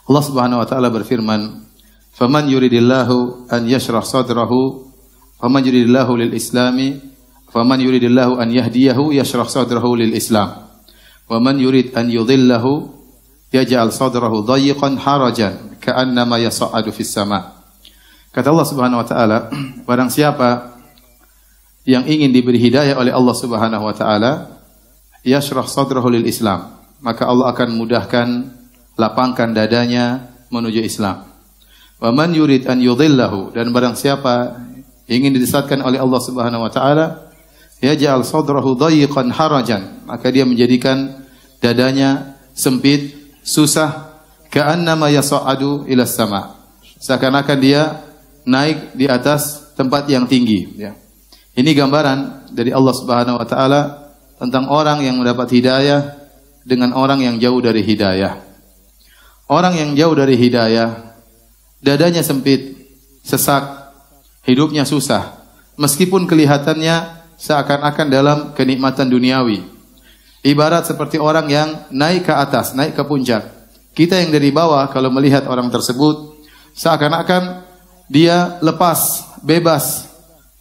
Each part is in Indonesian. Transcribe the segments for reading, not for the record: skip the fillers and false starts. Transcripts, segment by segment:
Allah Subhanahu wa taala berfirman, "Faman yuridillahu an yashrah sadrahu, faman yuridillahu lil islami, faman yuridillahu an yahdiyahu yashrah sadrahu lil Islam. Wa man yurid an yudhillahu yaj'al sadrahu dayiqan harajan ka'annama yas'adu fis sama." Kata Allah Subhanahu wa taala, barang siapa yang ingin diberi hidayah oleh Allah Subhanahu wa taala, yashrah sadrahu lil Islam, maka Allah akan mudahkan, lapangkan dadanya menuju Islam. Wa man yurid an yudhillahu, dan barang siapa ingin disesatkan oleh Allah Subhanahu wa taala, yaj'al sadrahu dayiqan harajan, maka dia menjadikan dadanya sempit, susah, ka'annama yas'adu ila sama, seakan-akan dia naik di atas tempat yang tinggi, ya. Ini gambaran dari Allah Subhanahu wa taala tentang orang yang mendapat hidayah dengan orang yang jauh dari hidayah. Orang yang jauh dari hidayah, dadanya sempit, sesak, hidupnya susah, meskipun kelihatannya seakan-akan dalam kenikmatan duniawi. Ibarat seperti orang yang naik ke atas, naik ke puncak. Kita yang dari bawah kalau melihat orang tersebut, seakan-akan dia lepas, bebas,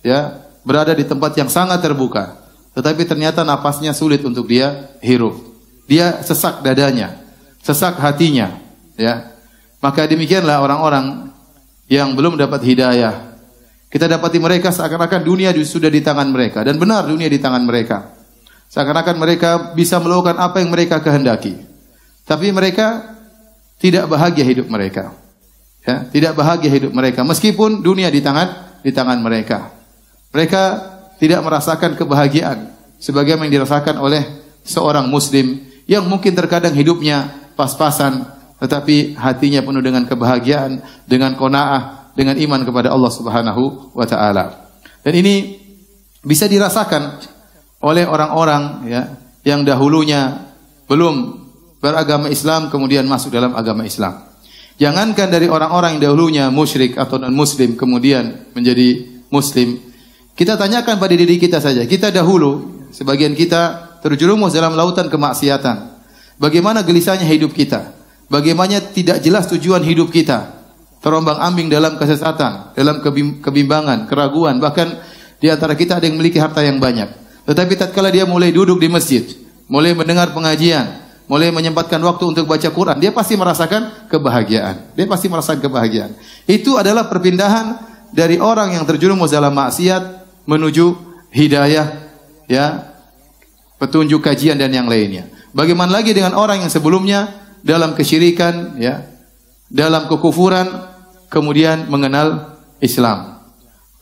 ya, berada di tempat yang sangat terbuka. Tetapi ternyata napasnya sulit untuk dia hirup. Dia sesak dadanya, sesak hatinya, ya. Maka demikianlah orang-orang yang belum dapat hidayah. Kita dapati mereka seakan-akan dunia sudah di tangan mereka, dan benar dunia di tangan mereka. Seakan-akan mereka bisa melakukan apa yang mereka kehendaki. Tapi mereka tidak bahagia hidup mereka. Ya, tidak bahagia hidup mereka meskipun dunia di tangan mereka. Mereka tidak merasakan kebahagiaan sebagaimana yang dirasakan oleh seorang muslim yang mungkin terkadang hidupnya pas-pasan tetapi hatinya penuh dengan kebahagiaan, dengan qanaah, dengan iman kepada Allah Subhanahu wa taala. Dan ini bisa dirasakan oleh orang-orang, ya, yang dahulunya belum beragama Islam kemudian masuk dalam agama Islam. Jangankan dari orang-orang yang dahulunya musyrik atau non-muslim kemudian menjadi muslim. Kita tanyakan pada diri kita saja. Kita dahulu, sebagian kita terjerumus dalam lautan kemaksiatan. Bagaimana gelisahnya hidup kita? Bagaimana tidak jelas tujuan hidup kita? Terombang-ambing dalam kesesatan, dalam kebimbangan, keraguan. Bahkan di antara kita ada yang memiliki harta yang banyak. Tetapi tatkala dia mulai duduk di masjid, mulai mendengar pengajian, mulai menyempatkan waktu untuk baca Quran, dia pasti merasakan kebahagiaan. Dia pasti merasakan kebahagiaan. Itu adalah perpindahan dari orang yang terjerumus dalam maksiat menuju hidayah, ya, petunjuk, kajian dan yang lainnya. Bagaimana lagi dengan orang yang sebelumnya dalam kesyirikan, ya, dalam kekufuran, kemudian mengenal Islam.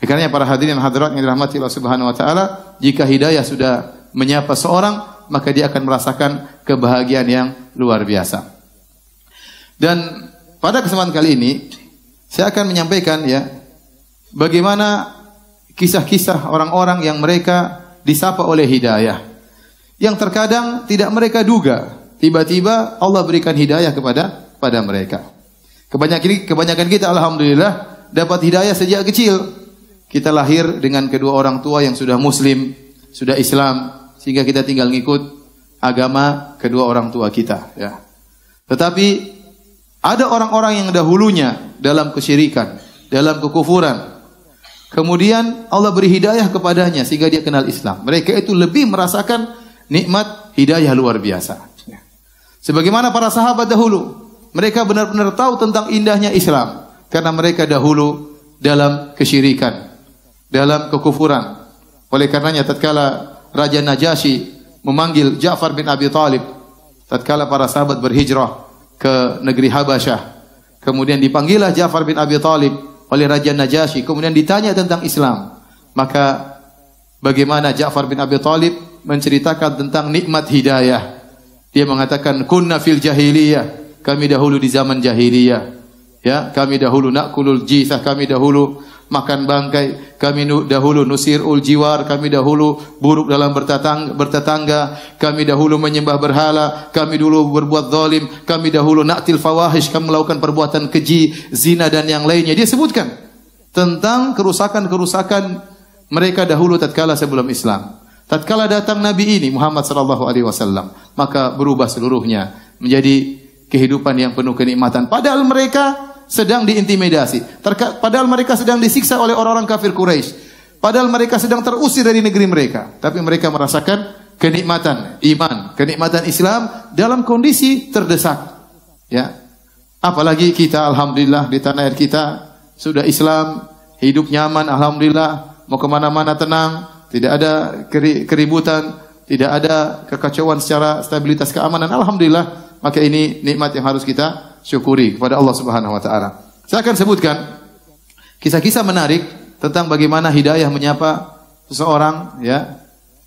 Karena para hadirin hadirat yang dirahmati Allah Subhanahu wa taala, jika hidayah sudah menyapa seorang, maka dia akan merasakan kebahagiaan yang luar biasa. Dan pada kesempatan kali ini saya akan menyampaikan, ya, bagaimana kisah-kisah orang-orang yang mereka disapa oleh hidayah, yang terkadang tidak mereka duga, tiba-tiba Allah berikan hidayah kepada mereka. Kebanyakan kita alhamdulillah dapat hidayah sejak kecil. Kita lahir dengan kedua orang tua yang sudah muslim, sudah Islam, sehingga kita tinggal ngikut agama kedua orang tua kita, ya. Tetapi ada orang-orang yang dahulunya dalam kesyirikan, dalam kekufuran, kemudian Allah beri hidayah kepadanya sehingga dia kenal Islam. Mereka itu lebih merasakan nikmat hidayah luar biasa. Sebagaimana para sahabat dahulu, mereka benar-benar tahu tentang indahnya Islam karena mereka dahulu dalam kesyirikan, dalam kekufuran. Oleh karenanya tatkala Raja Najasyi memanggil Ja'far bin Abi Thalib, tatkala para sahabat berhijrah ke negeri Habasyah, kemudian dipanggillah Ja'far bin Abi Thalib oleh Raja Najasyi, kemudian ditanya tentang Islam. Maka bagaimana Ja'far bin Abi Thalib menceritakan tentang nikmat hidayah. Dia mengatakan, kunna fil jahiliyah, kami dahulu di zaman jahiliyah, ya, kami dahulu nakulul jisah, kami dahulu makan bangkai, kami dahulu nusirul jiwar, kami dahulu buruk dalam bertetangga, kami dahulu menyembah berhala, kami dulu berbuat zalim, kami dahulu na'til fawahish, kami melakukan perbuatan keji, zina dan yang lainnya. Dia sebutkan tentang kerusakan-kerusakan mereka dahulu tatkala sebelum Islam. Tatkala datang Nabi ini Muhammad sallallahu alaihi wasallam, maka berubah seluruhnya menjadi kehidupan yang penuh kenikmatan. Padahal mereka sedang diintimidasi. Padahal mereka sedang disiksa oleh orang-orang kafir Quraisy. Padahal mereka sedang terusir dari negeri mereka. Tapi mereka merasakan kenikmatan iman, kenikmatan Islam dalam kondisi terdesak. Ya. Apalagi kita alhamdulillah di tanah air kita sudah Islam, hidup nyaman alhamdulillah, mau kemana-mana tenang, tidak ada keributan, tidak ada kekacauan secara stabilitas keamanan. Alhamdulillah, maka ini nikmat yang harus kita syukuri kepada Allah Subhanahu wa taala. Saya akan sebutkan kisah-kisah menarik tentang bagaimana hidayah menyapa seseorang, ya,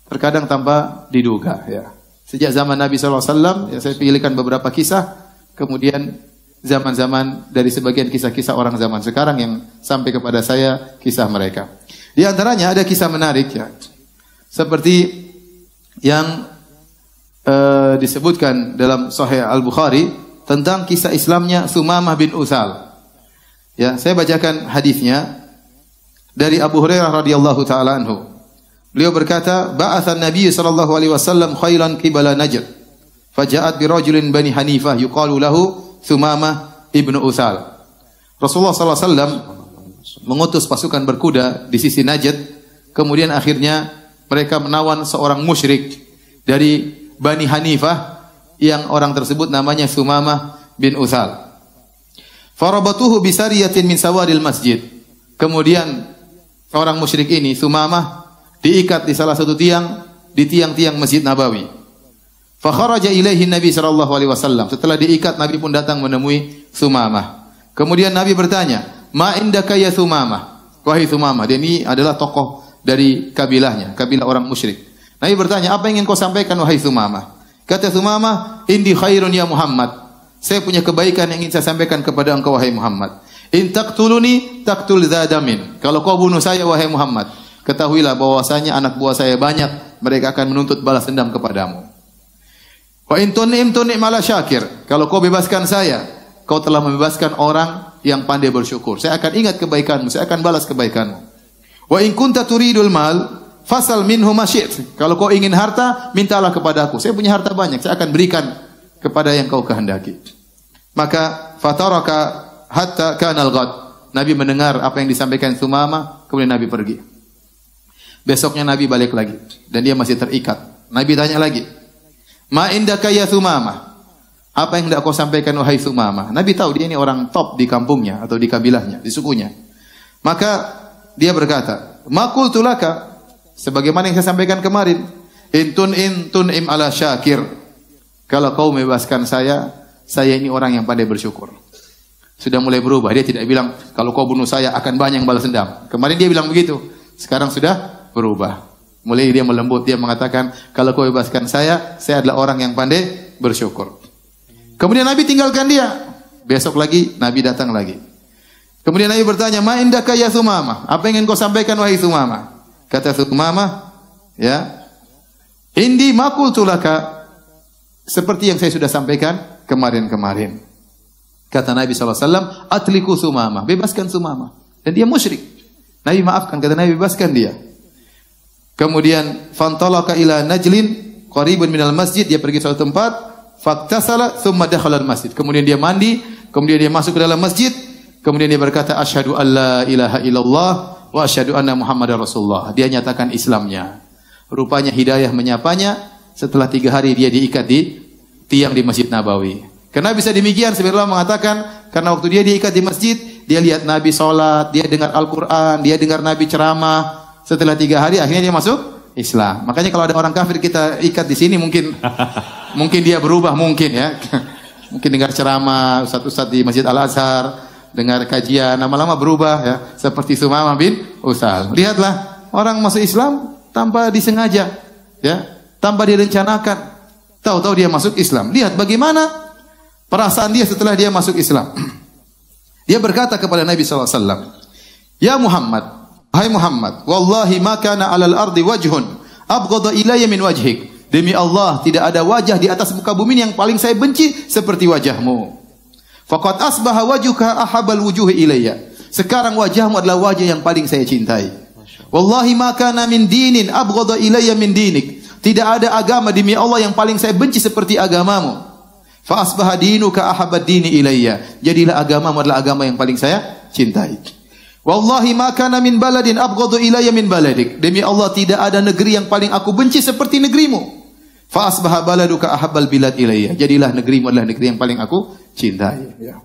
terkadang tanpa diduga, ya. Sejak zaman Nabi sallallahu alaihi wasallam, ya, saya pilihkan beberapa kisah, kemudian zaman-zaman dari sebagian kisah-kisah orang zaman sekarang yang sampai kepada saya kisah mereka. Di antaranya ada kisah menarik, ya. Seperti yang disebutkan dalam Sahih Al-Bukhari tentang kisah Islamnya Sumamah bin Utsal. Ya, saya bacakan hadisnya dari Abu Hurairah radhiyallahu taala anhu. Beliau berkata, "Ba'atha an-nabiy sallallahu alaihi wasallam khailan qibala Najd. Faja'at bi rajulin Bani Hanifah yuqalu lahu Sumamah ibnu Utsal." Rasulullah sallallahu alaihi wasallam mengutus pasukan berkuda di sisi Najd, kemudian akhirnya mereka menawan seorang musyrik dari Bani Hanifah yang orang tersebut namanya Sumamah bin Utsal. Farabatuhu bisariyatin min sawadil masjid. Kemudian orang musyrik ini Sumamah diikat di salah satu tiang di tiang-tiang Masjid Nabawi. Fa kharaja ilaihi Nabi sallallahu alaihi wasallam. Setelah diikat Nabi pun datang menemui Sumamah. Kemudian Nabi bertanya, "Ma indaka ya Sumamah?" Wahai Sumamah, dia ini adalah tokoh dari kabilahnya, kabilah orang musyrik. Nabi bertanya, "Apa yang ingin kau sampaikan wahai Sumamah?" Kata Sumamah, "Indi khairun ya Muhammad." Saya punya kebaikan yang ingin saya sampaikan kepada engkau wahai Muhammad. "In taqtuluni taqtul zadamin." Kalau kau bunuh saya wahai Muhammad, ketahuilah bahwasanya anak buah saya banyak, mereka akan menuntut balas dendam kepadamu. "Wa in tunim ala syakir." Kalau kau bebaskan saya, kau telah membebaskan orang yang pandai bersyukur. Saya akan ingat kebaikanmu, saya akan balas kebaikanmu. "Wa in kunta turidul mal fasal minhu ma syi't." Kalau kau ingin harta, mintalah kepadaku. Saya punya harta banyak, saya akan berikan kepada yang kau kehendaki. Maka fataraka hatta kana al-ghad. Nabi mendengar apa yang disampaikan Sumamah, kemudian Nabi pergi. Besoknya Nabi balik lagi dan dia masih terikat. Nabi tanya lagi, "Ma indaka ya Sumamah?" Apa yang hendak kau sampaikan wahai Sumamah? Nabi tahu dia ini orang top di kampungnya atau di kabilahnya, di sukunya. Maka dia berkata, "Ma qultu laka," sebagaimana yang saya sampaikan kemarin, "Intun im ala syakir." Kalau kau membebaskan saya ini orang yang pandai bersyukur. Sudah mulai berubah. Dia tidak bilang, "Kalau kau bunuh saya akan banyak yang balas dendam." Kemarin dia bilang begitu. Sekarang sudah berubah. Mulai dia melembut, dia mengatakan, "Kalau kau bebaskan saya adalah orang yang pandai bersyukur." Kemudian Nabi tinggalkan dia. Besok lagi Nabi datang lagi. Kemudian Nabi bertanya, "Ma indaka ya Sumamah?" Apa yang ingin kau sampaikan wahai Sumamah? Kata Sumamah, ya, "Indi ma qultu laka." Seperti yang saya sudah sampaikan kemarin-kemarin. Kata Nabi SAW, "Atliku Sumamah." Bebaskan Sumamah. Dan dia musyrik. Nabi maafkan, kata Nabi, bebaskan dia. Kemudian fantalaka ila najlin qaribun minal masjid, dia pergi suatu tempat, faktasala thumma dakhala al-masjid. Kemudian dia mandi, kemudian dia masuk ke dalam masjid, kemudian dia berkata, "Asyhadu alla ilaha illallah wa asyhadu anna Muhammadar Rasulullah." Dia nyatakan Islamnya. Rupanya hidayah menyapanya. Setelah 3 hari dia diikat di tiang di Masjid Nabawi. Karena bisa demikian, sebenarnya mengatakan, karena waktu dia diikat di masjid, dia lihat Nabi sholat, dia dengar Al-Quran, dia dengar Nabi ceramah. Setelah 3 hari, akhirnya dia masuk Islam. Makanya kalau ada orang kafir kita ikat di sini, mungkin dia berubah, mungkin ya. Mungkin dengar ceramah ustaz-ustaz di Masjid Al-Azhar, dengar kajian, lama-lama berubah ya. Seperti Sumamah bin Utsal. Lihatlah, orang masuk Islam tanpa disengaja, ya. Tanpa direncanakan, tahu-tahu dia masuk Islam. Lihat bagaimana perasaan dia setelah dia masuk Islam. Dia berkata kepada Nabi SAW, "Ya Muhammad, hai Muhammad, wallahi ma kana 'alal ardi wajhun abghadha ilayya min wajhik." Demi Allah, tidak ada wajah di atas muka bumi yang paling saya benci seperti wajahmu. Faqad asbaha wajhuka ahabal wujuhi ilayya. Sekarang wajahmu adalah wajah yang paling saya cintai. Wallahi ma kana min dinin abghadha ilayya min dinik. Tidak ada agama demi Allah yang paling saya benci seperti agamamu. Fa asbaha dinuka ahabbad dini ilayya. Jadilah agamamu adalah agama yang paling saya cintai. Wallahi ma kana min baladin abghadu ilayya min baladik. Demi Allah tidak ada negeri yang paling aku benci seperti negerimu. Fa asbaha baladuka ahabbal bilad ilayya. Jadilah negerimu adalah negeri yang paling aku cintai. Ya.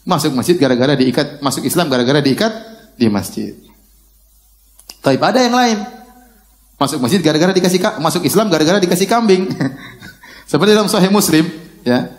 Masuk masjid gara-gara diikat, masuk Islam gara-gara diikat di masjid. Tapi ada yang lain. Masuk masjid gara-gara dikasih masuk Islam gara-gara dikasih kambing. Seperti dalam Sahih Muslim, ya.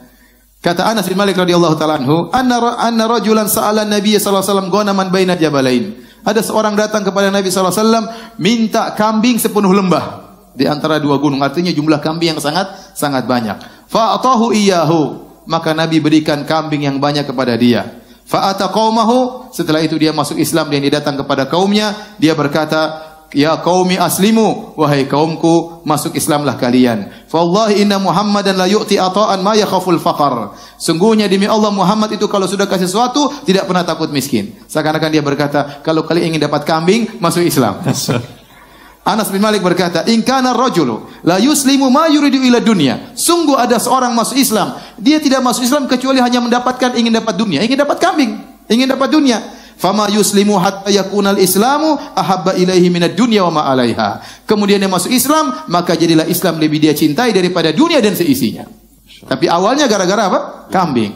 Kata Anas bin Malik radhiyallahu taala anhu, anna rajulan sa'ala Nabi sallallahu alaihi wasallam ghanaman baina jabalain. Ada seorang datang kepada Nabi sallallahu alaihi wasallam minta kambing sepenuh lembah di antara dua gunung. Artinya jumlah kambing yang sangat banyak. Fa atahu iyyahu, maka Nabi berikan kambing yang banyak kepada dia. Fa ata qaumahu, setelah itu dia masuk Islam dan dia datang kepada kaumnya, dia berkata, ya qaumi aslimu, wahai kaumku, masuk Islamlah kalian. Fa wallahi inna Muhammadan la yu'ti ata'an ma yakhaful faqar. Sungguhnya demi Allah Muhammad itu kalau sudah kasih sesuatu tidak pernah takut miskin. Seakan-akan dia berkata, kalau kalian ingin dapat kambing, masuk Islam. Anas bin Malik berkata, in kana rajulu la yuslimu ma yuridu ila dunya. Sungguh ada seorang masuk Islam, dia tidak masuk Islam kecuali hanya mendapatkan, ingin dapat dunia, ingin dapat kambing, ingin dapat dunia. Fama yuslimu hatta yakunal islamu ahabba ilaihi minad dunya wa ma 'alaiha. Kemudian dia masuk Islam, maka jadilah Islam lebih dia cintai daripada dunia dan seisinya. Tapi awalnya gara-gara apa? Kambing.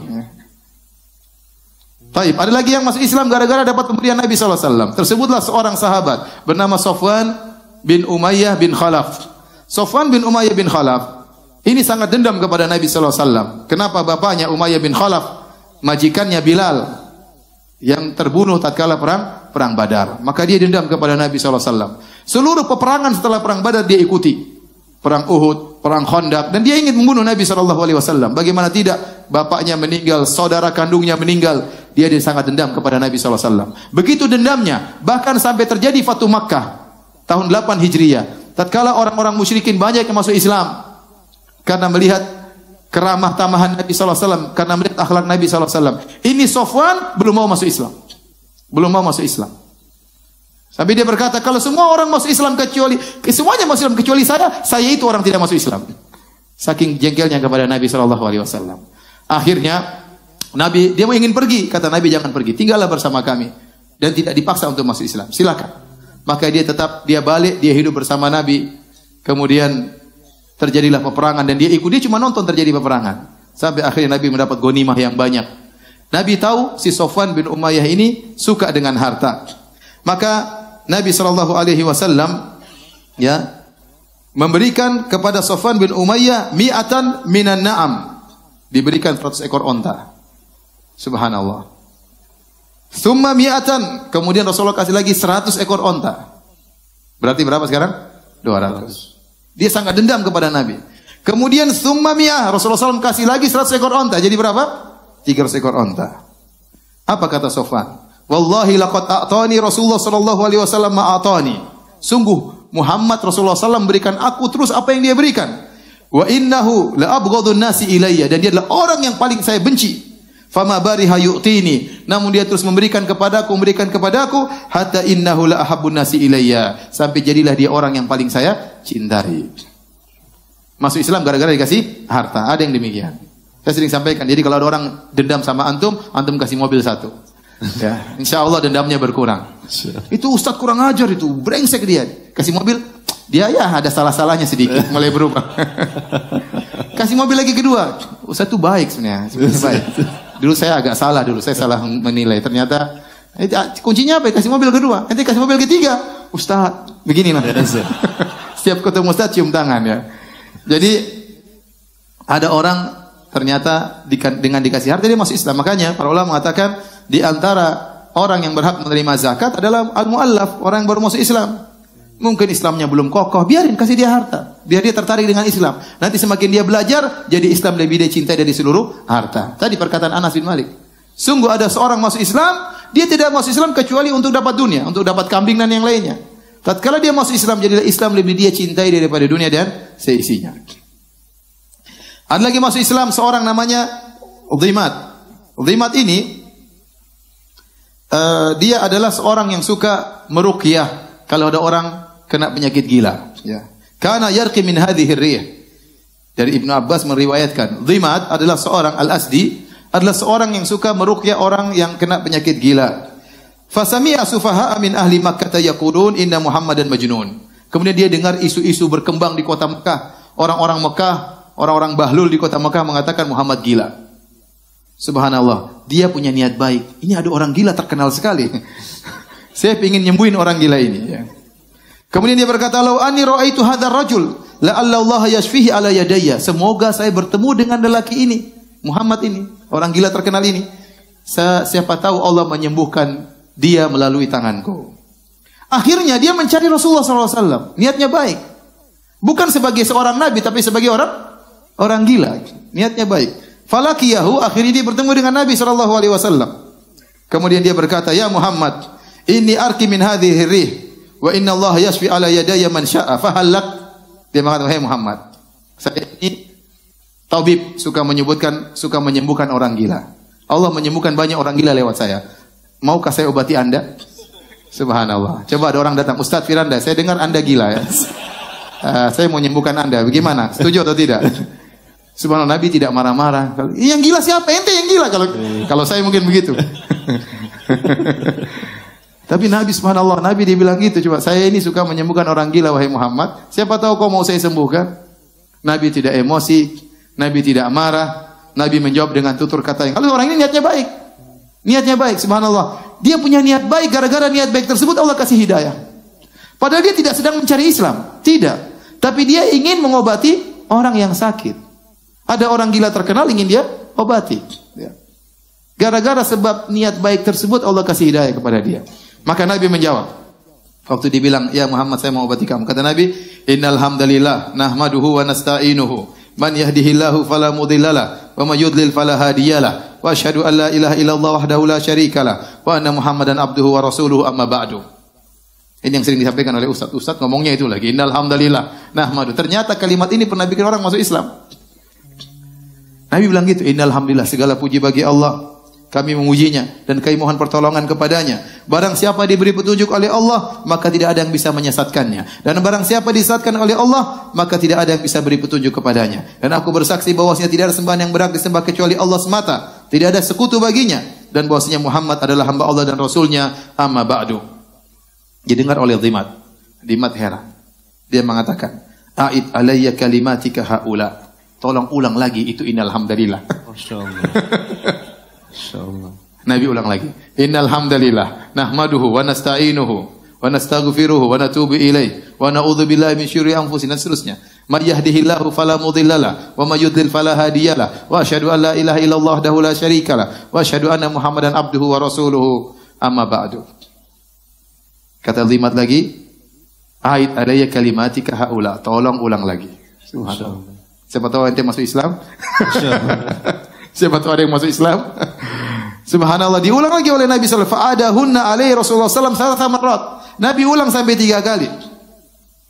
Taib, ada lagi yang masuk Islam gara-gara dapat pemberian Nabi sallallahu alaihi wasallam. Tersebutlah seorang sahabat bernama Safwan bin Umayyah bin Khalaf. Safwan bin Umayyah bin Khalaf ini sangat dendam kepada Nabi sallallahu alaihi wasallam. Kenapa? Bapaknya Umayyah bin Khalaf, majikannya Bilal yang terbunuh tatkala perang Badar. Maka dia dendam kepada Nabi sallallahu alaihi wasallam. Seluruh peperangan setelah perang Badar dia ikuti. Perang Uhud, perang Khandaq, dan dia ingin membunuh Nabi sallallahu alaihi wasallam. Bagaimana tidak? Bapaknya meninggal, saudara kandungnya meninggal. Dia sangat dendam kepada Nabi sallallahu alaihi wasallam. Begitu dendamnya, bahkan sampai terjadi Fatu Makkah tahun 8 Hijriah. Tatkala orang-orang musyrikin banyak yang masuk Islam karena melihat keramah tamahan Nabi sallallahu alaihi wasallam, karena melihat akhlak Nabi sallallahu alaihi wasallam. Ini Safwan belum mau masuk Islam. Belum mau masuk Islam. Sampai dia berkata, kalau semua orang masuk Islam kecuali semuanya masuk Islam kecuali saya itu orang tidak masuk Islam. Saking jengkelnya kepada Nabi sallallahu alaihi wasallam. Akhirnya Nabi dia mau ingin pergi, kata Nabi jangan pergi, tinggallah bersama kami dan tidak dipaksa untuk masuk Islam. Silakan. Maka dia balik, dia hidup bersama Nabi. Kemudian terjadilah peperangan dan dia ikut, dia cuma nonton terjadi peperangan. Sampai akhirnya Nabi mendapat ghanimah yang banyak. Nabi tahu si Safwan bin Umayyah ini suka dengan harta. Maka Nabi sallallahu alaihi wasallam ya memberikan kepada Safwan bin Umayyah mi'atan minan na'am. Diberikan 100 ekor onta. Subhanallah. Tsumma mi'atan, kemudian Rasulullah kasih lagi 100 ekor onta. Berarti berapa sekarang? 200. Dia sangat dendam kepada Nabi. Kemudian tsumma mi'ah, Rasulullah SAW kasih lagi 100 ekor onta. Jadi berapa? 300 ekor onta. Apa kata Safwan? Wallahi laqad a'tani Rasulullah sallallahu alaihi wasallam ma a'tani. Sungguh Muhammad Rasulullah SAW berikan aku terus apa yang dia berikan. Wa innahu la abghadun nasi ilayya, dan dia adalah orang yang paling saya benci. Fama bariha yu'tini, namun dia terus memberikan kepadaku hatta innahu la ahabbun nasi ilayya, sampai jadilah dia orang yang paling saya cintai. Masuk Islam gara-gara dikasih harta. Ada yang demikian. Saya sering sampaikan, jadi kalau ada orang dendam sama antum kasih mobil 1. Ya, insyaallah dendamnya berkurang. Itu ustaz kurang ajar itu, brengsek dia. Kasih mobil, dia ya ada salah-salahnya sedikit, mulai berubah. Kasih mobil lagi kedua, ustaz itu baik sebenarnya baik. Dulu saya agak salah, saya salah menilai. Ternyata kuncinya apa? Kasih mobil kedua. Nanti kasih mobil ketiga. Ustaz, beginilah. Setiap ketemu ustaz cium tangan ya. Jadi ada orang ternyata dengan dikasih harta dia masuk Islam. Makanya para ulama mengatakan di antara orang yang berhak menerima zakat adalah al-muallaf, orang yang baru masuk Islam. Mungkin Islamnya belum kokoh, biarin kasih dia harta, biar dia tertarik dengan Islam. Nanti semakin dia belajar, jadi Islam lebih dia cintai dari seluruh harta. Tadi perkataan Anas bin Malik. Sungguh ada seorang masuk Islam, dia tidak masuk Islam kecuali untuk dapat dunia, untuk dapat kambing dan yang lainnya. Tatkala dia masuk Islam, jadilah Islam lebih dia cintai daripada dunia dan seisinya. Ada lagi masuk Islam seorang namanya Udhimat. Udhimat ini dia adalah seorang yang suka meruqyah kalau ada orang kena penyakit gila, ya. Kana yarqi min hadhihi ar-rih. Dari Ibnu Abbas meriwayatkan, Dhimat adalah seorang Al-Asdi, adalah seorang yang suka meruqyah orang yang kena penyakit gila. Fasami'a sufaha'a min ahli Makkah yaqulun inna Muhammadan majnun. Kemudian dia dengar isu-isu berkembang di kota Mekah. Orang-orang Mekah, orang-orang bahlul di kota Mekah mengatakan Muhammad gila. Subhanallah, dia punya niat baik. Ini ada orang gila terkenal sekali. Saya ingin nyembuhin orang gila ini. Ya. Kemudian dia berkata, "Lau anni ra'aitu hadzal rajul, la'alla Allah yashfihi ala yadayya." Semoga saya bertemu dengan lelaki ini, Muhammad ini, orang gila terkenal ini. Siapa tahu Allah menyembuhkan dia melalui tanganku. Akhirnya dia mencari Rasulullah SAW. Niatnya baik. Bukan sebagai seorang nabi, tapi sebagai orang gila. Niatnya baik. Falakiyahu, akhirnya dia bertemu dengan Nabi SAW. Kemudian dia berkata, "Ya Muhammad, inni arki min hadhihi rih. Wa inna Allah yashfi ala yadayya man sya'a fahallak." Dia mengatakan, "Hai Muhammad, saya ini tabib, suka menyembuhkan orang gila. Allah menyembuhkan banyak orang gila lewat saya. Maukah saya obati Anda?" Subhanallah. Coba ada orang datang, "Ustaz Firanda, saya dengar Anda gila ya. Saya mau menyembuhkan Anda. Bagaimana? Setuju atau tidak?" Subhanallah, Nabi tidak marah-marah. Yang gila siapa? Ente yang gila kalau saya mungkin begitu. Tapi Nabi subhanallah, Nabi dia bilang gitu, coba, "Saya ini suka menyembuhkan orang gila wahai Muhammad. Siapa tahu kau mau saya sembuhkan?" Nabi tidak emosi, Nabi tidak marah. Nabi menjawab dengan tutur kata yang, kalau orang ini niatnya baik. Niatnya baik, subhanallah. Dia punya niat baik, gara-gara niat baik tersebut Allah kasih hidayah. Padahal dia tidak sedang mencari Islam, tidak. Tapi dia ingin mengobati orang yang sakit. Ada orang gila terkenal ingin dia obati. Gara-gara sebab niat baik tersebut Allah kasih hidayah kepada dia. Maka Nabi menjawab. Waktu dibilang, "Ya Muhammad, saya mau obati kamu." Kata Nabi, "Innal hamdalillah nahmaduhu wa nasta'inuhu. Man yahdihillahu fala mudhillalah wa may yudlil fala hadiyalah. Wa asyhadu an la ilaha illallah wahdahu la syarikalah wa anna Muhammadan abduhu wa rasuluhu amma ba'du." Ini yang sering disampaikan oleh ustaz. Ustaz ngomongnya itu lagi, "Innal hamdalillah nahmadu." Ternyata kalimat ini pernah bikin orang masuk Islam. Nabi bilang gitu, "Innal hamdalillah, segala puji bagi Allah. Kami memujinya dan kami mohon pertolongan kepadanya. Barang siapa diberi petunjuk oleh Allah, maka tidak ada yang bisa menyesatkannya. Dan barang siapa disesatkan oleh Allah, maka tidak ada yang bisa beri petunjuk kepadanya. Dan aku bersaksi bahwasanya tidak ada sembahan yang berhak disembah kecuali Allah semata. Tidak ada sekutu baginya. Dan bahwasanya Muhammad adalah hamba Allah dan Rasulnya. Amma ba'du." Didengar oleh Dhimat. Dhimat heran. Dia mengatakan, "A'id alayya kalimatika haula." Tolong ulang lagi itu innal hamdalillah. Masyaallah. Masyaallah. Nabi ulang lagi. "Innal hamdalillah nahmaduhu wa nasta'inuhu wa nastaghfiruhu wa natubu ilaih wa na'udzu billahi min syururi anfusina." Seterusnya. "May yahdihillahu fala mudhillalah wa may yudlil fala hadiyalah wa asyhadu an la ilaha illallah wahdahu la syarikalah wa asyhadu anna Muhammadan abduhu wa rasuluhu amma ba'du." Kata Dhimat lagi, "A'id alayya kalimatika haula." Tolong ulang lagi. Subhanallah. Siapa tahu ente masuk Islam? Siapa tahu ada yang masuk Islam? Subhanallah, diulang lagi oleh Nabi sallallahu alaihi wasallam. Fa'adahunna alaihi Rasulullah sallallahu alaihi wasallam. Nabi ulang sampai 3 kali.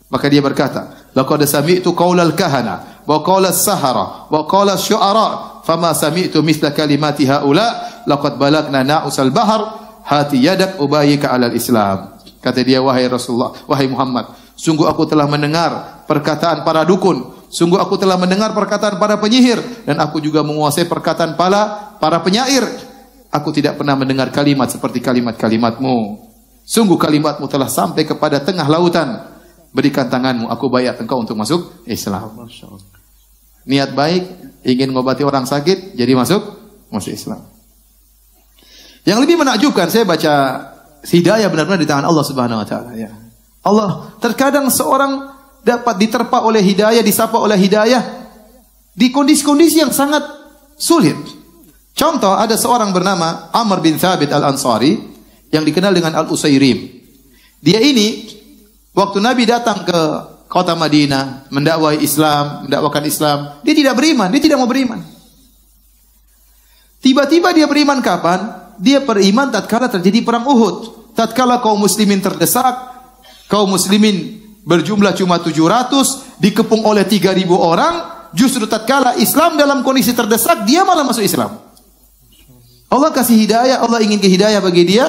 Maka dia berkata, "Laqad sami'tu qaulal kahana wa qaulas sahara wa qaulas syu'ara, fama sami'tu mithla kalimati haula, laqad balagna na'usal bahr, hati yadak ubayyika 'alal Islam." Kata dia, "Wahai Rasulullah, wahai Muhammad, sungguh aku telah mendengar perkataan para dukun. Sungguh aku telah mendengar perkataan para penyihir dan aku juga menguasai perkataan para penyair. Aku tidak pernah mendengar kalimat seperti kalimat-kalimatmu. Sungguh kalimatmu telah sampai kepada tengah lautan. Berikan tanganmu, aku bayar engkau untuk masuk Islam." Niat baik, ingin mengobati orang sakit, jadi masuk Islam. Yang lebih menakjubkan, saya baca hidayah benar-benar di tangan Allah Subhanahu wa taala ya. Allah terkadang seorang dapat diterpa oleh hidayah, disapa oleh hidayah di kondisi-kondisi yang sangat sulit. Contoh, ada seorang bernama Amr bin Thabit Al-Ansari yang dikenal dengan Al-Usairim. Dia ini waktu Nabi datang ke kota Madinah mendakwakan Islam, dia tidak beriman, dia tidak mau beriman. Tiba-tiba dia beriman kapan? Dia beriman tatkala terjadi perang Uhud. Tatkala kaum muslimin terdesak, kaum muslimin berjumlah cuma 700, dikepung oleh 3.000 orang, justru tatkala Islam dalam kondisi terdesak, dia malah masuk Islam. Allah kasih hidayah, Allah ingin hidayah bagi dia,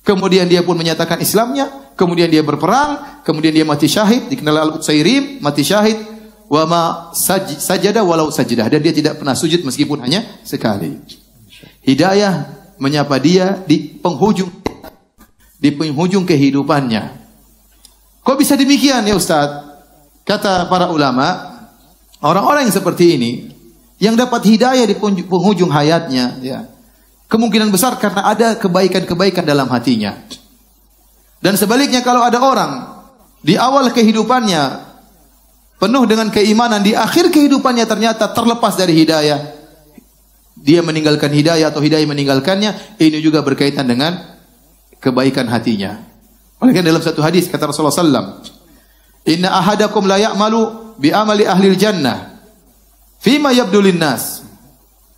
kemudian dia pun menyatakan Islamnya, kemudian dia berperang, kemudian dia mati syahid, dikenal Al-Utsairim, mati syahid, wa ma sajada walau sajdah, dan dia tidak pernah sujud meskipun hanya sekali. Hidayah menyapa dia di penghujung kehidupannya. Kok bisa demikian ya Ustaz? Kata para ulama, orang-orang yang seperti ini yang dapat hidayah di penghujung hayatnya, ya, kemungkinan besar karena ada kebaikan-kebaikan dalam hatinya. Dan sebaliknya kalau ada orang di awal kehidupannya penuh dengan keimanan, di akhir kehidupannya ternyata terlepas dari hidayah, dia meninggalkan hidayah atau hidayah meninggalkannya, ini juga berkaitan dengan kebaikan hatinya. Oleh karena dalam satu hadis kata Rasulullah SAW, inna ahadakum la ya'malu bi amali ahlil jannah fima yabdu linnas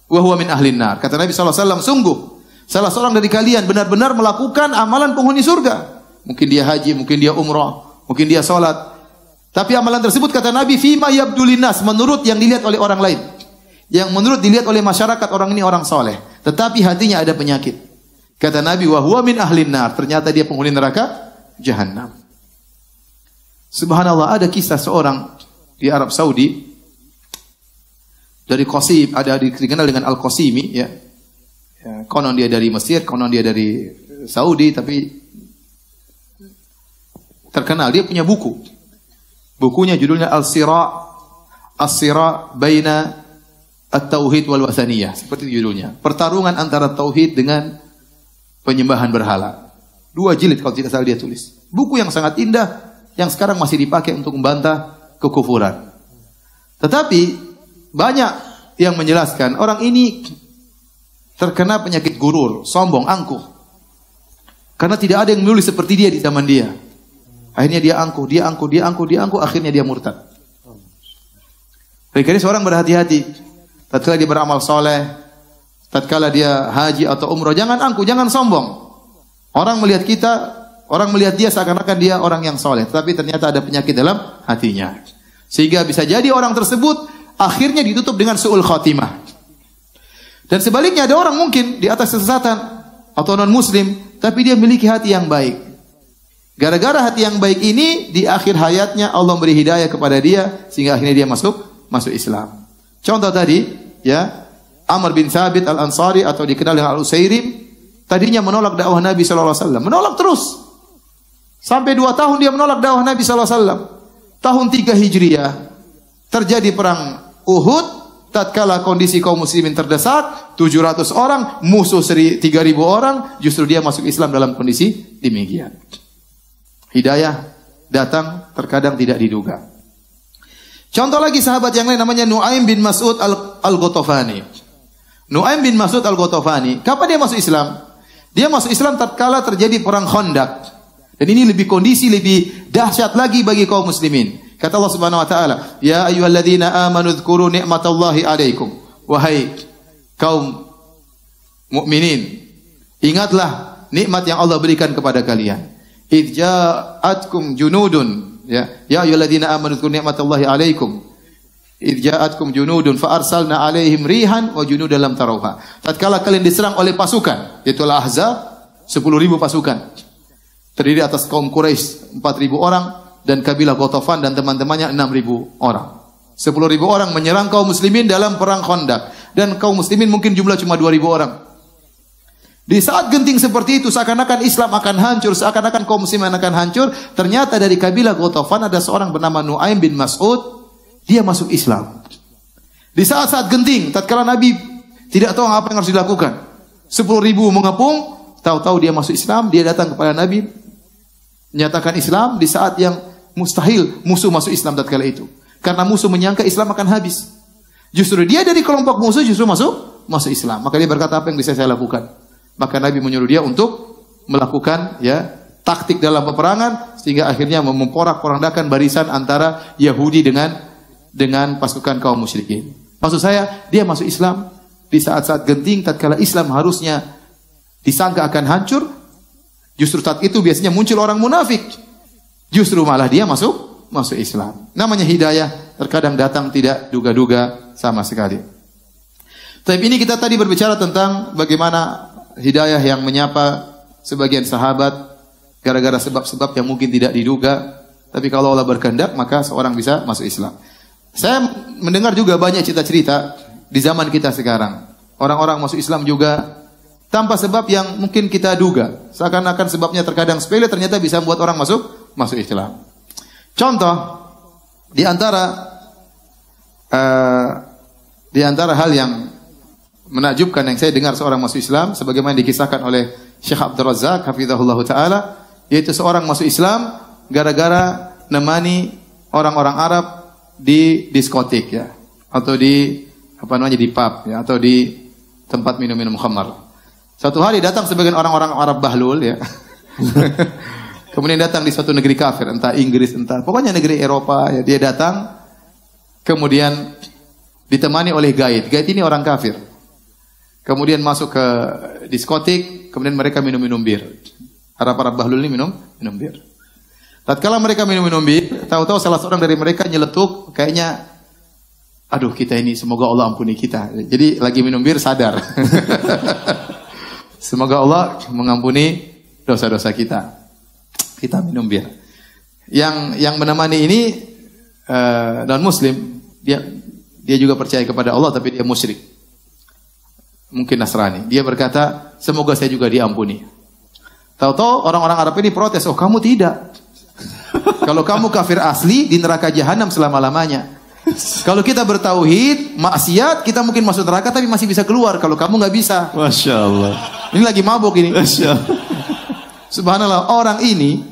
wa huwa min ahlin nar. Kata Nabi SAW, sungguh salah seorang dari kalian benar-benar melakukan amalan penghuni surga. Mungkin dia haji, mungkin dia umrah, mungkin dia salat. Tapi amalan tersebut kata Nabi fima yabdu linnas, menurut yang dilihat oleh orang lain. Yang menurut dilihat oleh masyarakat, orang ini orang soleh, tetapi hatinya ada penyakit. Kata Nabi, wa huwa min ahlin nar, ternyata dia penghuni neraka Jahannam. Subhanallah, ada kisah seorang di Arab Saudi dari Qasim, ada dikenal dengan Al-Qasimi, ya. Konon dia dari Mesir, konon dia dari Saudi, tapi terkenal. Dia punya buku. Bukunya judulnya As-Sira' baina At-Tauhid wal Wathaniyah. Seperti judulnya. Pertarungan antara tauhid dengan penyembahan berhala. 2 jilid kalau tidak salah dia tulis. Buku yang sangat indah, yang sekarang masih dipakai untuk membantah kekufuran. Tetapi banyak yang menjelaskan orang ini terkena penyakit gurur, sombong, angkuh. Karena tidak ada yang menulis seperti dia di zaman dia. Akhirnya dia angkuh, akhirnya dia murtad. Oleh karena seorang berhati-hati. Tatkala dia beramal soleh, tatkala dia haji atau umrah, jangan angkuh, jangan sombong. Orang melihat kita, orang melihat dia seakan-akan dia orang yang soleh, tapi ternyata ada penyakit dalam hatinya. Sehingga bisa jadi orang tersebut akhirnya ditutup dengan su'ul khatimah. Dan sebaliknya ada orang mungkin di atas kesesatan atau non-muslim, tapi dia memiliki hati yang baik. Gara-gara hati yang baik ini, di akhir hayatnya Allah beri hidayah kepada dia, sehingga akhirnya dia masuk Islam. Contoh tadi, ya, Amr bin Thabit Al-Ansari atau dikenal dengan Al-Usairim, tadinya menolak dakwah Nabi SAW. Menolak terus. Sampai 2 tahun dia menolak dakwah Nabi SAW. Tahun 3 Hijriah, terjadi perang Uhud, tatkala kondisi kaum muslimin terdesak, 700 orang, musuh 3.000 orang, justru dia masuk Islam dalam kondisi demikian. Hidayah datang terkadang tidak diduga. Contoh lagi sahabat yang lain namanya Nu'aim bin Mas'ud Al-Ghatafani. Nu'aim bin Mas'ud Al-Ghatafani, kapan dia masuk Islam? Dia masuk Islam tatkala terjadi perang Khandaq. Dan ini kondisi lebih dahsyat lagi bagi kaum muslimin. Kata Allah Subhanahu wa taala, "Ya ayyuhalladzina amanu dzkuru ni'matallahi 'alaikum." Wahai kaum mukminin, ingatlah nikmat yang Allah berikan kepada kalian. Idz ja'atkum junudun, ya ayyuhalladzina amanu dzkuru ni'matallahi 'alaikum. Idz ja'atkum junudun fa arsalna 'alaihim rihan wa junudan lam tarawha. Tatkala kalian diserang oleh pasukan, yaitu Al-Ahzab, 10.000 pasukan. Terdiri atas kaum Quraisy 4.000 orang dan kabilah Ghatafan dan teman-temannya 6.000 orang. 10.000 orang menyerang kaum muslimin dalam perang Khandaq, dan kaum muslimin mungkin jumlah cuma 2.000 orang. Di saat genting seperti itu, seakan-akan Islam akan hancur, seakan-akan kaum muslimin akan hancur, ternyata dari kabilah Ghatafan ada seorang bernama Nu'aim bin Mas'ud, dia masuk Islam. Di saat-saat genting, tatkala Nabi tidak tahu apa yang harus dilakukan, 10.000 mengepung, tahu-tahu dia masuk Islam, dia datang kepada Nabi, menyatakan Islam di saat yang mustahil musuh masuk Islam tatkala itu. Karena musuh menyangka Islam akan habis. Justru dia dari kelompok musuh justru masuk Islam. Maka dia berkata, apa yang bisa saya lakukan? Maka Nabi menyuruh dia untuk melakukan, ya, taktik dalam peperangan, sehingga akhirnya memporak-porandakan barisan antara Yahudi dengan pasukan kaum musyrikin. Maksud saya, dia masuk Islam di saat-saat genting, tatkala Islam harusnya disangka akan hancur, justru saat itu biasanya muncul orang munafik. Justru malah dia masuk Islam. Namanya hidayah, terkadang datang tidak duga-duga sama sekali. Tapi ini kita tadi berbicara tentang bagaimana hidayah yang menyapa sebagian sahabat gara-gara sebab-sebab yang mungkin tidak diduga. Tapi kalau Allah berkehendak, maka seorang bisa masuk Islam. Saya mendengar juga banyak cerita-cerita di zaman kita sekarang. Orang-orang masuk Islam juga tanpa sebab yang mungkin kita duga. Seakan-akan sebabnya terkadang sepele, ternyata bisa membuat orang masuk Islam. Contoh, di antara hal yang menakjubkan yang saya dengar seorang masuk Islam, sebagaimana dikisahkan oleh Syekh Abdul Razak hafizahullah taala, yaitu seorang masuk Islam gara-gara nemani orang-orang Arab di diskotik ya, atau di di pub ya, atau di tempat minum-minum khamar. Satu hari datang sebagian orang-orang Arab bahlul ya. Kemudian datang di suatu negeri kafir, entah Inggris, entah pokoknya negeri Eropa ya, dia datang kemudian ditemani oleh guide. Guide ini orang kafir. Kemudian masuk ke diskotik, kemudian mereka minum-minum bir. Arab-Arab bahlul ini minum bir. Tatkala mereka minum-minum bir, tahu-tahu salah seorang dari mereka nyeletuk, kayaknya aduh kita ini semoga Allah ampuni kita. Jadi lagi minum bir sadar. Semoga Allah mengampuni dosa-dosa kita. Kita minum bir. Yang menemani ini non muslim, dia juga percaya kepada Allah tapi dia musyrik. Mungkin Nasrani. Dia berkata, semoga saya juga diampuni. Tahu-tahu orang-orang Arab ini protes, oh kamu tidak. Kalau kamu kafir asli di neraka jahanam selama-lamanya. Kalau kita bertauhid, maksiat, kita mungkin masuk neraka tapi masih bisa keluar. Kalau kamu nggak bisa. Masya Allah. Ini lagi mabuk ini. Masya Allah. Subhanallah, orang ini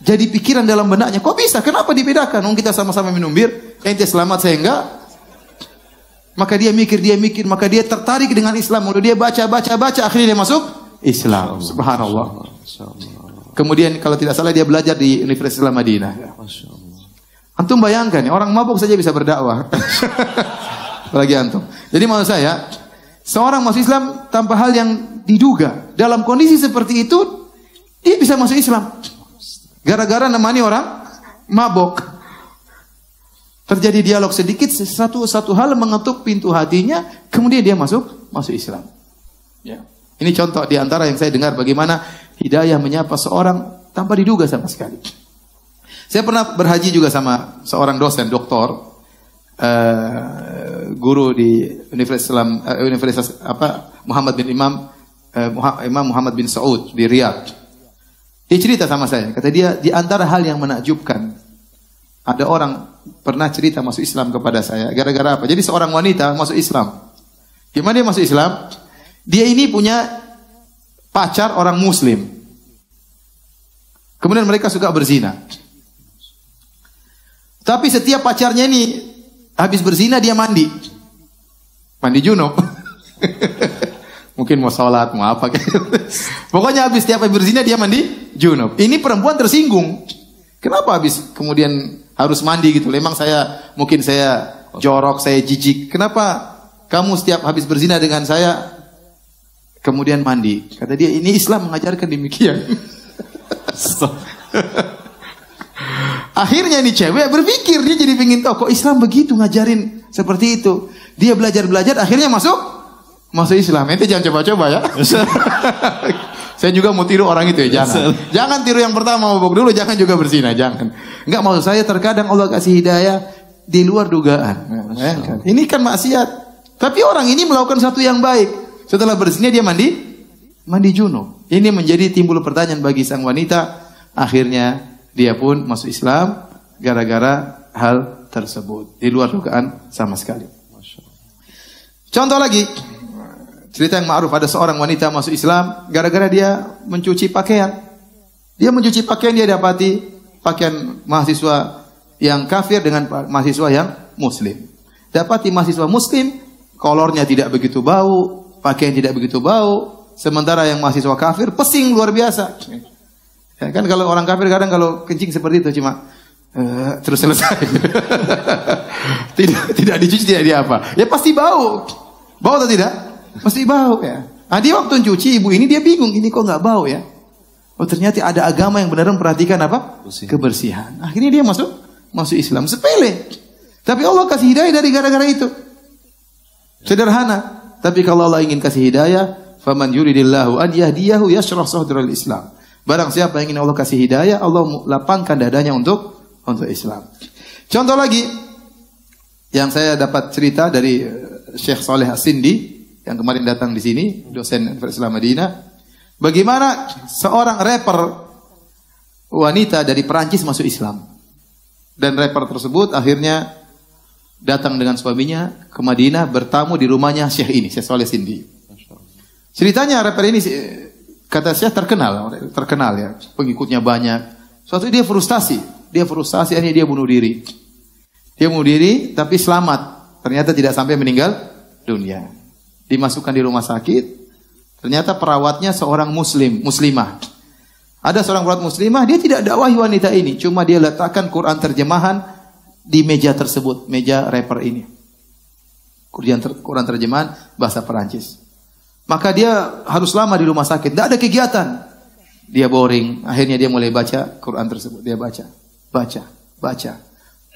jadi pikiran dalam benaknya, kok bisa? Kenapa dibedakan? Kita sama-sama minum bir, ente selamat saya enggak. Maka dia mikir, maka dia tertarik dengan Islam. Lalu dia baca, akhirnya dia masuk Islam. Subhanallah. Kemudian kalau tidak salah dia belajar di Universitas Islam Madinah. Antum bayangkan, orang mabuk saja bisa berdakwah. Apalagi antum. Jadi maksud saya, seorang masuk Islam tanpa hal yang diduga. Dalam kondisi seperti itu, dia bisa masuk Islam. Gara-gara nemani orang mabuk. Terjadi dialog sedikit, satu hal mengetuk pintu hatinya, kemudian dia masuk Islam. Ya. Ini contoh di antara yang saya dengar bagaimana hidayah menyapa seorang tanpa diduga sama sekali. Saya pernah berhaji juga sama seorang dosen, doktor, guru di Universitas Muhammad bin Imam Muhammad bin Saud di Riyadh. Dia cerita sama saya, kata dia di antara hal yang menakjubkan, ada orang pernah cerita masuk Islam kepada saya, gara-gara apa? Jadi seorang wanita masuk Islam. Gimana dia masuk Islam? Dia ini punya pacar orang Muslim. Kemudian mereka suka berzina. Tapi setiap pacarnya ini habis berzina dia mandi junub. Mungkin mau sholat, mau apa gitu. Pokoknya habis setiap berzina dia mandi junub. Ini perempuan tersinggung. Kenapa habis kemudian harus mandi gitu? Memang mungkin saya jorok, saya jijik. Kenapa kamu setiap habis berzina dengan saya kemudian mandi? Kata dia, ini Islam mengajarkan demikian. Akhirnya ini cewek berpikir, dia jadi pengen tahu kok Islam begitu ngajarin seperti itu. Dia belajar, akhirnya masuk Islam. Ente jangan coba-coba ya. Saya juga mau tiru orang itu ya, jangan tiru yang pertama mabuk dulu, jangan juga berzina, jangan. Enggak, maksud saya terkadang Allah kasih hidayah di luar dugaan. Ini kan maksiat. Tapi orang ini melakukan satu yang baik. Setelah berzina dia mandi junub. Ini menjadi timbul pertanyaan bagi sang wanita. Akhirnya dia pun masuk Islam gara-gara hal tersebut. Di luar dugaan sama sekali. Contoh lagi, cerita yang ma'ruf, ada seorang wanita masuk Islam gara-gara dia mencuci pakaian. Dia mencuci pakaian, dia dapati pakaian mahasiswa yang kafir dengan mahasiswa yang muslim. Dapati mahasiswa muslim, kolornya tidak begitu bau, pakaian tidak begitu bau, sementara yang mahasiswa kafir pesing luar biasa. Ya, kan kalau orang kafir kadang kalau kencing seperti itu cuma terus selesai. tidak dicuci, tidak diapa. Ya pasti bau. Bau atau tidak? Pasti bau ya. Nah, dia waktu cuci ibu ini dia bingung, ini kok nggak bau ya? Oh ternyata ada agama yang benar memperhatikan apa? Kebersihan. Akhirnya dia masuk Islam. Sepele. Tapi Allah kasih hidayah dari gara-gara itu. Sederhana. Tapi kalau Allah ingin kasih hidayah, faman yuridillahu an yahdiyahu yashrah sadral Islam. Barang siapa yang ingin Allah kasih hidayah, Allah lapangkan dadanya untuk Islam. Contoh lagi, Yang saya dapat cerita dari Syekh Saleh As-Sindi yang kemarin datang di sini, dosen Universitas Islam Madinah, bagaimana seorang rapper wanita dari Perancis masuk Islam. Dan rapper tersebut akhirnya datang dengan suaminya ke Madinah, bertamu di rumahnya Syekh ini, Syekh Saleh Sindi. Ceritanya rapper ini kata Syekh terkenal ya, pengikutnya banyak. Suatu dia frustasi akhirnya dia bunuh diri. Dia bunuh diri tapi selamat. Ternyata tidak sampai meninggal dunia. Dimasukkan di rumah sakit. Ternyata perawatnya seorang muslimah. Ada seorang perawat muslimah, dia tidak dakwahi wanita ini, cuma dia letakkan Quran terjemahan di meja tersebut, meja rapper ini. Quran terjemahan bahasa Perancis. Maka dia harus lama di rumah sakit, tidak ada kegiatan. Dia boring, akhirnya dia mulai baca Quran tersebut. Dia baca.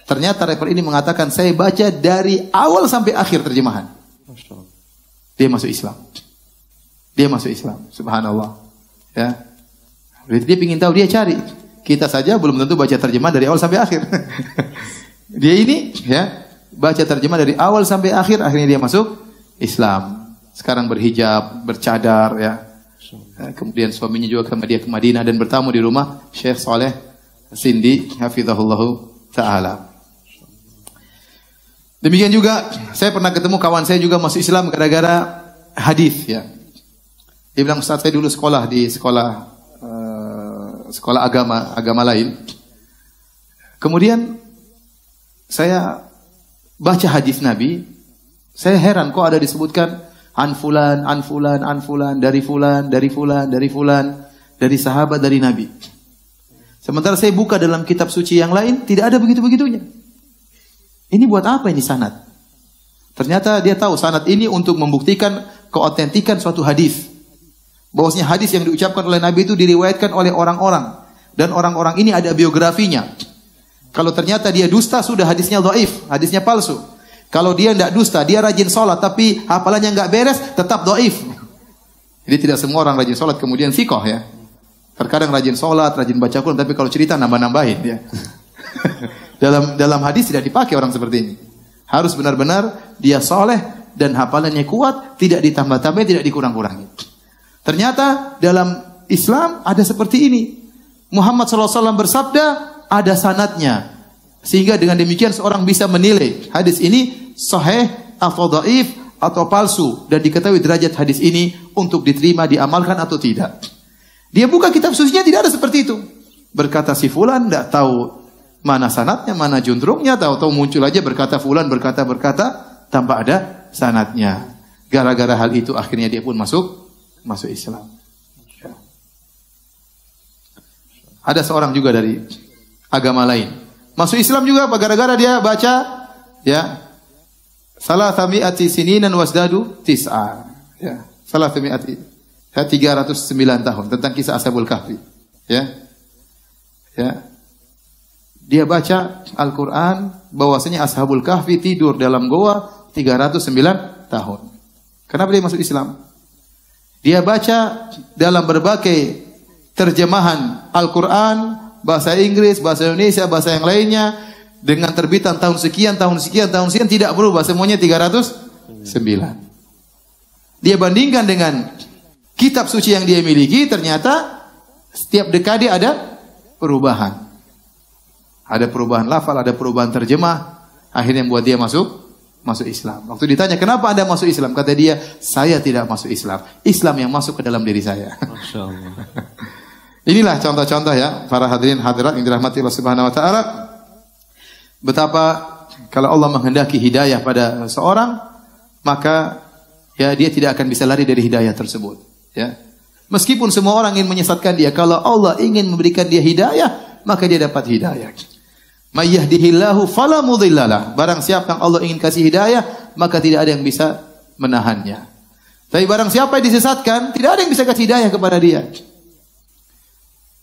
Ternyata rapper ini mengatakan, saya baca dari awal sampai akhir terjemahan. Dia masuk Islam. Subhanallah. Ya. Berarti dia ingin tahu, dia cari. Kita saja belum tentu baca terjemahan dari awal sampai akhir. Dia ini ya baca terjemahan dari awal sampai akhir, akhirnya dia masuk Islam. Sekarang berhijab, bercadar ya. Kemudian suaminya juga ke Madinah dan bertamu di rumah Syekh Saleh Sindi hafizahullahu taala. Demikian juga saya pernah ketemu kawan saya juga masuk Islam gara-gara hadis ya. Dia bilang, "Ustaz, saya dulu sekolah di sekolah agama lain. Kemudian saya baca hadis Nabi, saya heran kok ada disebutkan an fulan, dari fulan, dari sahabat, dari Nabi. Sementara saya buka dalam kitab suci yang lain, tidak ada begitu-begitunya. Ini buat apa ini sanad?" Ternyata dia tahu sanad ini untuk membuktikan keautentikan suatu hadis. Bahwasanya hadis yang diucapkan oleh Nabi itu diriwayatkan oleh orang-orang. Dan orang-orang ini ada biografinya. Kalau ternyata dia dusta, sudah hadisnya dhaif, hadisnya palsu. Kalau dia tidak dusta, dia rajin sholat, tapi hafalannya nggak beres, tetap dhaif. Jadi tidak semua orang rajin sholat kemudian sikoh ya. Terkadang rajin sholat, rajin baca Quran, tapi kalau cerita nambah-nambahin ya. dalam hadis tidak dipakai orang seperti ini. Harus benar-benar dia soleh dan hafalannya kuat, tidak ditambah-tambah, tidak dikurang-kurangi. Ternyata dalam Islam ada seperti ini. Muhammad SAW bersabda, ada sanadnya. Sehingga dengan demikian seorang bisa menilai hadis ini sahih atau dhaif atau palsu. Dan diketahui derajat hadis ini untuk diterima, diamalkan atau tidak. Dia buka kitab sucinya, tidak ada seperti itu. Berkata si fulan, tidak tahu mana sanadnya, mana juntrungnya, tahu-tahu muncul aja berkata fulan, berkata tanpa ada sanadnya. Gara-gara hal itu akhirnya dia pun masuk Islam. Ada seorang juga dari agama lain masuk Islam juga gara-gara dia baca ya salasami'ati sininan wasdadu tis'a ya 309 tahun tentang kisah Ashabul Kahfi ya dia baca Al-Qur'an bahwasanya Ashabul Kahfi tidur dalam goa 309 tahun. Kenapa dia masuk Islam? Dia baca dalam berbagai terjemahan Al-Quran, bahasa Inggris, bahasa Indonesia, bahasa yang lainnya, dengan terbitan tahun sekian, tidak berubah, semuanya 309. Dia bandingkan dengan kitab suci yang dia miliki, ternyata setiap dekade ada perubahan. Ada perubahan lafal, ada perubahan terjemah, akhirnya membuat dia masuk Islam. Waktu ditanya, kenapa Anda masuk Islam? Kata dia, saya tidak masuk Islam. Islam yang masuk ke dalam diri saya. Masya Allah. Inilah contoh-contoh ya, para hadirin hadirat yang dirahmati Allah Subhanahu wa taala. Betapa kalau Allah menghendaki hidayah pada seorang, maka ya dia tidak akan bisa lari dari hidayah tersebut, ya. Meskipun semua orang ingin menyesatkan dia, kalau Allah ingin memberikan dia hidayah, maka dia dapat hidayah. May yahdihillahu fala mudhillalah. Barang siapa yang Allah ingin kasih hidayah, maka tidak ada yang bisa menahannya. Tapi barang siapa yang disesatkan, tidak ada yang bisa kasih hidayah kepada dia.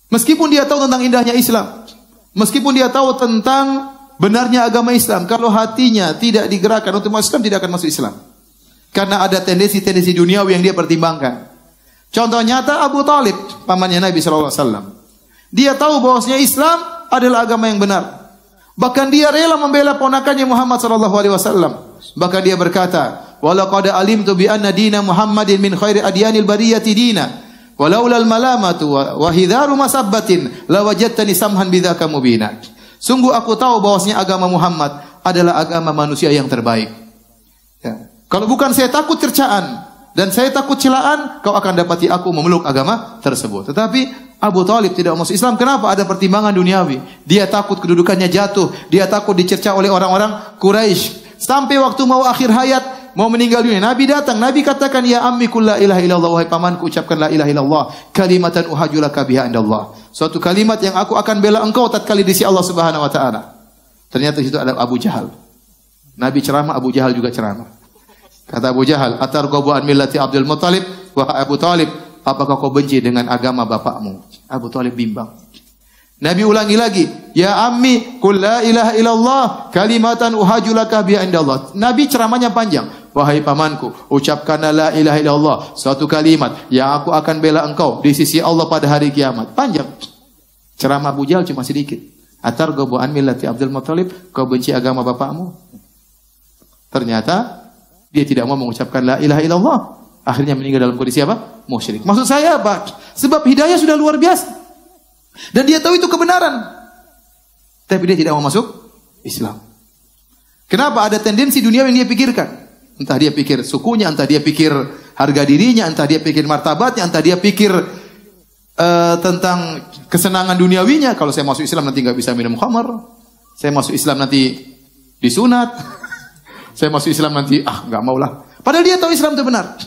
Meskipun dia tahu tentang indahnya Islam, meskipun dia tahu tentang benarnya agama Islam, kalau hatinya tidak digerakkan untuk masuk Islam, tidak akan masuk Islam. Karena ada tendensi-tendensi duniawi yang dia pertimbangkan. Contoh nyata Abu Talib, pamannya Nabi SAW. Dia tahu bahwasanya Islam adalah agama yang benar. Bahkan dia rela membela ponakannya Muhammad sallallahu alaihi wasallam. Bahkan dia berkata, "Walaqad alimtu bi anna dina Muhammadin min khairi adyanil bariyati dina, walaula al-malamatu wa hidharu masabbatin lawajadtani samhan bidzaka mubina." Sungguh aku tahu bahwasanya agama Muhammad adalah agama manusia yang terbaik. Ya. Kalau bukan saya takut cercaan dan saya takut celaan, kau akan dapati aku memeluk agama tersebut. Tetapi Abu Talib tidak masuk Islam. Kenapa? Ada pertimbangan duniawi. Dia takut kedudukannya jatuh. Dia takut dicerca oleh orang-orang Quraisy. Sampai waktu mau akhir hayat, mau meninggal dunia, Nabi datang. Nabi katakan, "Ya ammi qul la ilaha illallah." Wahai pamanku, ucapkan la ilaha illallah. Kalimatan uhajulaka biha indallah. Suatu kalimat yang aku akan bela engkau tatkala di sisi Allah Subhanahu wa taala. Ternyata di situ ada Abu Jahal. Nabi ceramah, Abu Jahal juga ceramah. Kata Abu Jahal, "Atarghabu an millati Abdul Muttalib?" Wahai Abu Talib, apakah kau benci dengan agama bapakmu? Abu Talib bimbang. Nabi ulangi lagi, "Ya ammi, qul la ilaha illallah, kalimatan uhajulaka biha indallah." Nabi ceramahnya panjang. "Wahai pamanku, ucapkanlah la ilaha illallah, suatu kalimat yang aku akan bela engkau di sisi Allah pada hari kiamat." Panjang. Ceramah Abu Jahal cuma sedikit. "Atarghabu an millati Abdul Muttalib?" Kau benci agama bapakmu? Ternyata dia tidak mau mengucapkan la ilaha illallah. Akhirnya meninggal dalam kondisi apa? Musyrik. Maksud saya apa? Sebab hidayah sudah luar biasa. Dan dia tahu itu kebenaran. Tapi dia tidak mau masuk Islam. Kenapa? Ada tendensi dunia yang dia pikirkan. Entah dia pikir sukunya, entah dia pikir harga dirinya, entah dia pikir martabatnya, entah dia pikir tentang kesenangan duniawinya. Kalau saya masuk Islam nanti nggak bisa minum khamar. Saya masuk Islam nanti disunat. Saya masuk Islam nanti, nggak maulah. Padahal dia tahu Islam itu benar.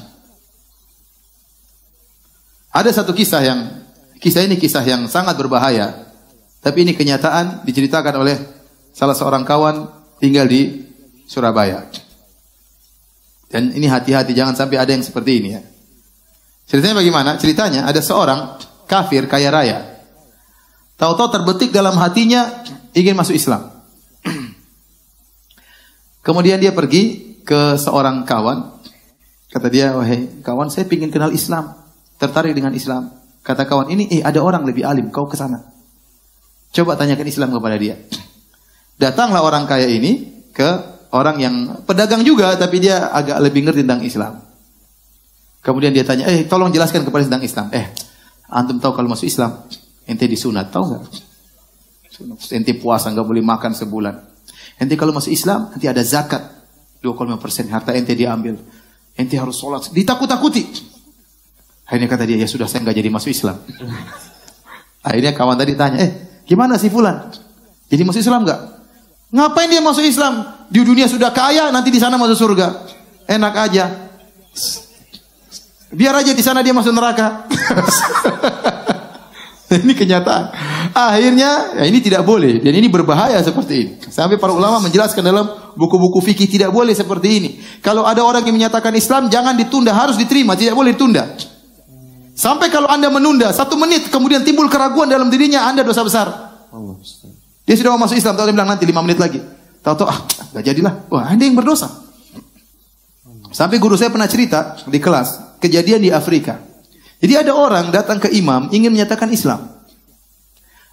Ada satu kisah ini kisah yang sangat berbahaya. Tapi ini kenyataan diceritakan oleh salah seorang kawan tinggal di Surabaya. Dan ini hati-hati, jangan sampai ada yang seperti ini ya. Ceritanya bagaimana? Ceritanya ada seorang kafir kaya raya. Tahu-tahu terbetik dalam hatinya ingin masuk Islam. Kemudian dia pergi ke seorang kawan. Kata dia, "Wahai kawan, saya ingin kenal Islam. Tertarik dengan Islam." Kata kawan ini, "Ada orang lebih alim, kau ke sana. Coba tanyakan Islam kepada dia." Datanglah orang kaya ini ke orang yang pedagang juga, tapi dia agak lebih ngerti tentang Islam. Kemudian dia tanya, "Tolong jelaskan kepada tentang Islam." "Antum tahu kalau masuk Islam, ente disunat, tahu nggak? Ente puasa, nggak boleh makan sebulan. Ente kalau masuk Islam, nanti ada zakat, 2,5% harta ente diambil. Ente harus sholat." Ditakut-takuti. Akhirnya kata dia, "Ya sudah, saya nggak jadi masuk Islam." Akhirnya kawan tadi tanya, "Gimana sih Fulan? Jadi masuk Islam nggak?" "Ngapain dia masuk Islam? Di dunia sudah kaya, nanti di sana masuk surga. Enak aja. Biar aja di sana dia masuk neraka." Ini kenyataan. Akhirnya, ya ini tidak boleh. Dan ini berbahaya seperti ini. Sampai para ulama menjelaskan dalam buku-buku fikih tidak boleh seperti ini. Kalau ada orang yang menyatakan Islam, jangan ditunda, harus diterima. Tidak boleh ditunda. Sampai kalau Anda menunda 1 menit, kemudian timbul keraguan dalam dirinya, Anda dosa besar. Dia sudah mau masuk Islam, tahu dia bilang nanti 5 menit lagi. Tahu-tahu, nggak jadilah. Wah, Anda yang berdosa. Sampai guru saya pernah cerita di kelas, kejadian di Afrika. Jadi ada orang datang ke imam, ingin menyatakan Islam.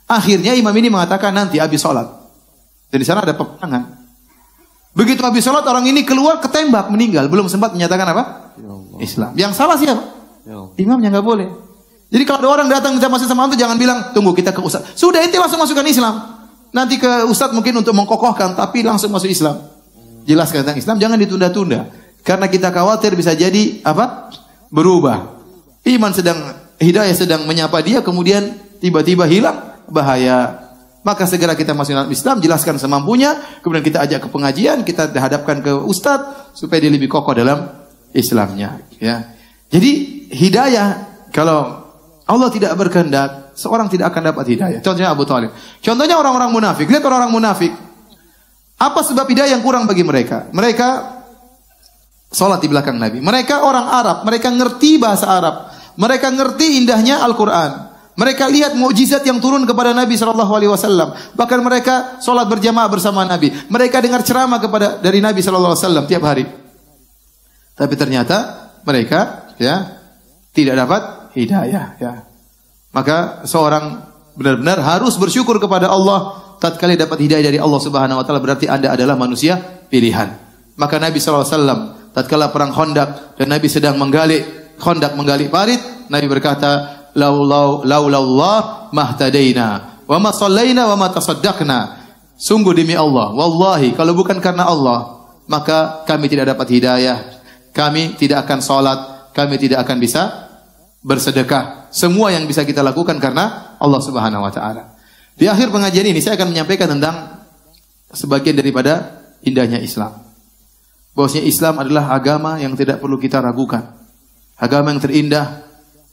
Akhirnya imam ini mengatakan nanti habis sholat. Dan di sana ada peperangan. Begitu habis sholat, orang ini keluar ketembak, meninggal. Belum sempat menyatakan apa? Islam. Yang salah siapa? Imamnya nggak boleh. Jadi kalau ada orang datang minta masuk sama antum, jangan bilang tunggu kita ke ustaz. Sudah ente langsung masukkan Islam. Nanti ke ustaz mungkin untuk mengkokohkan, tapi langsung masuk Islam. Jelaskan tentang Islam, jangan ditunda-tunda. Karena kita khawatir bisa jadi apa? Berubah. Iman hidayah sedang menyapa dia, kemudian tiba-tiba hilang, bahaya. Maka segera kita masuk dalam Islam, jelaskan semampunya, kemudian kita ajak ke pengajian, kita hadapkan ke ustaz supaya dia lebih kokoh dalam Islamnya. Ya. Jadi hidayah kalau Allah tidak berkehendak, seorang tidak akan dapat hidayah. Contohnya Abu Talib. Contohnya orang-orang munafik. Lihat orang-orang munafik. Apa sebab hidayah yang kurang bagi mereka? Mereka sholat di belakang Nabi. Mereka orang Arab. Mereka ngerti bahasa Arab. Mereka ngerti indahnya Al-Quran. Mereka lihat mukjizat yang turun kepada Nabi SAW. Bahkan mereka sholat berjamaah bersama Nabi. Mereka dengar ceramah dari Nabi SAW tiap hari. Tapi ternyata mereka tidak dapat hidayah. Ya. Maka seorang benar-benar harus bersyukur kepada Allah tatkala dapat hidayah dari Allah Subhanahu wa taala, berarti Anda adalah manusia pilihan. Maka Nabi sallallahu alaihi wasallam tatkala perang Khandaq dan Nabi sedang menggali parit, Nabi berkata, laulallah mahtadaina wa ma shallaina wa ma tasaddaqna. Sungguh demi Allah, wallahi kalau bukan karena Allah, maka kami tidak dapat hidayah, kami tidak akan salat, kami tidak akan bisa bersedekah. Semua yang bisa kita lakukan karena Allah Subhanahu wa taala. Di akhir pengajian ini saya akan menyampaikan tentang sebagian daripada indahnya Islam. Bahwasanya Islam adalah agama yang tidak perlu kita ragukan. Agama yang terindah,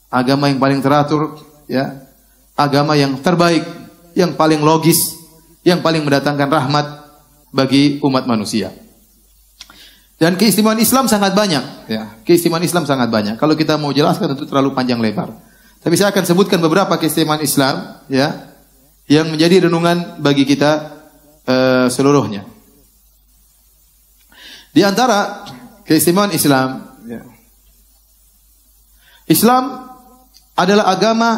agama yang paling teratur, ya. Agama yang terbaik, yang paling logis, yang paling mendatangkan rahmat bagi umat manusia. Dan keistimewaan Islam sangat banyak, ya. Keistimewaan Islam sangat banyak. Kalau kita mau jelaskan tentu terlalu panjang lebar. Tapi saya akan sebutkan beberapa keistimewaan Islam, ya, yang menjadi renungan bagi kita seluruhnya. Di antara keistimewaan Islam, ya, Islam adalah agama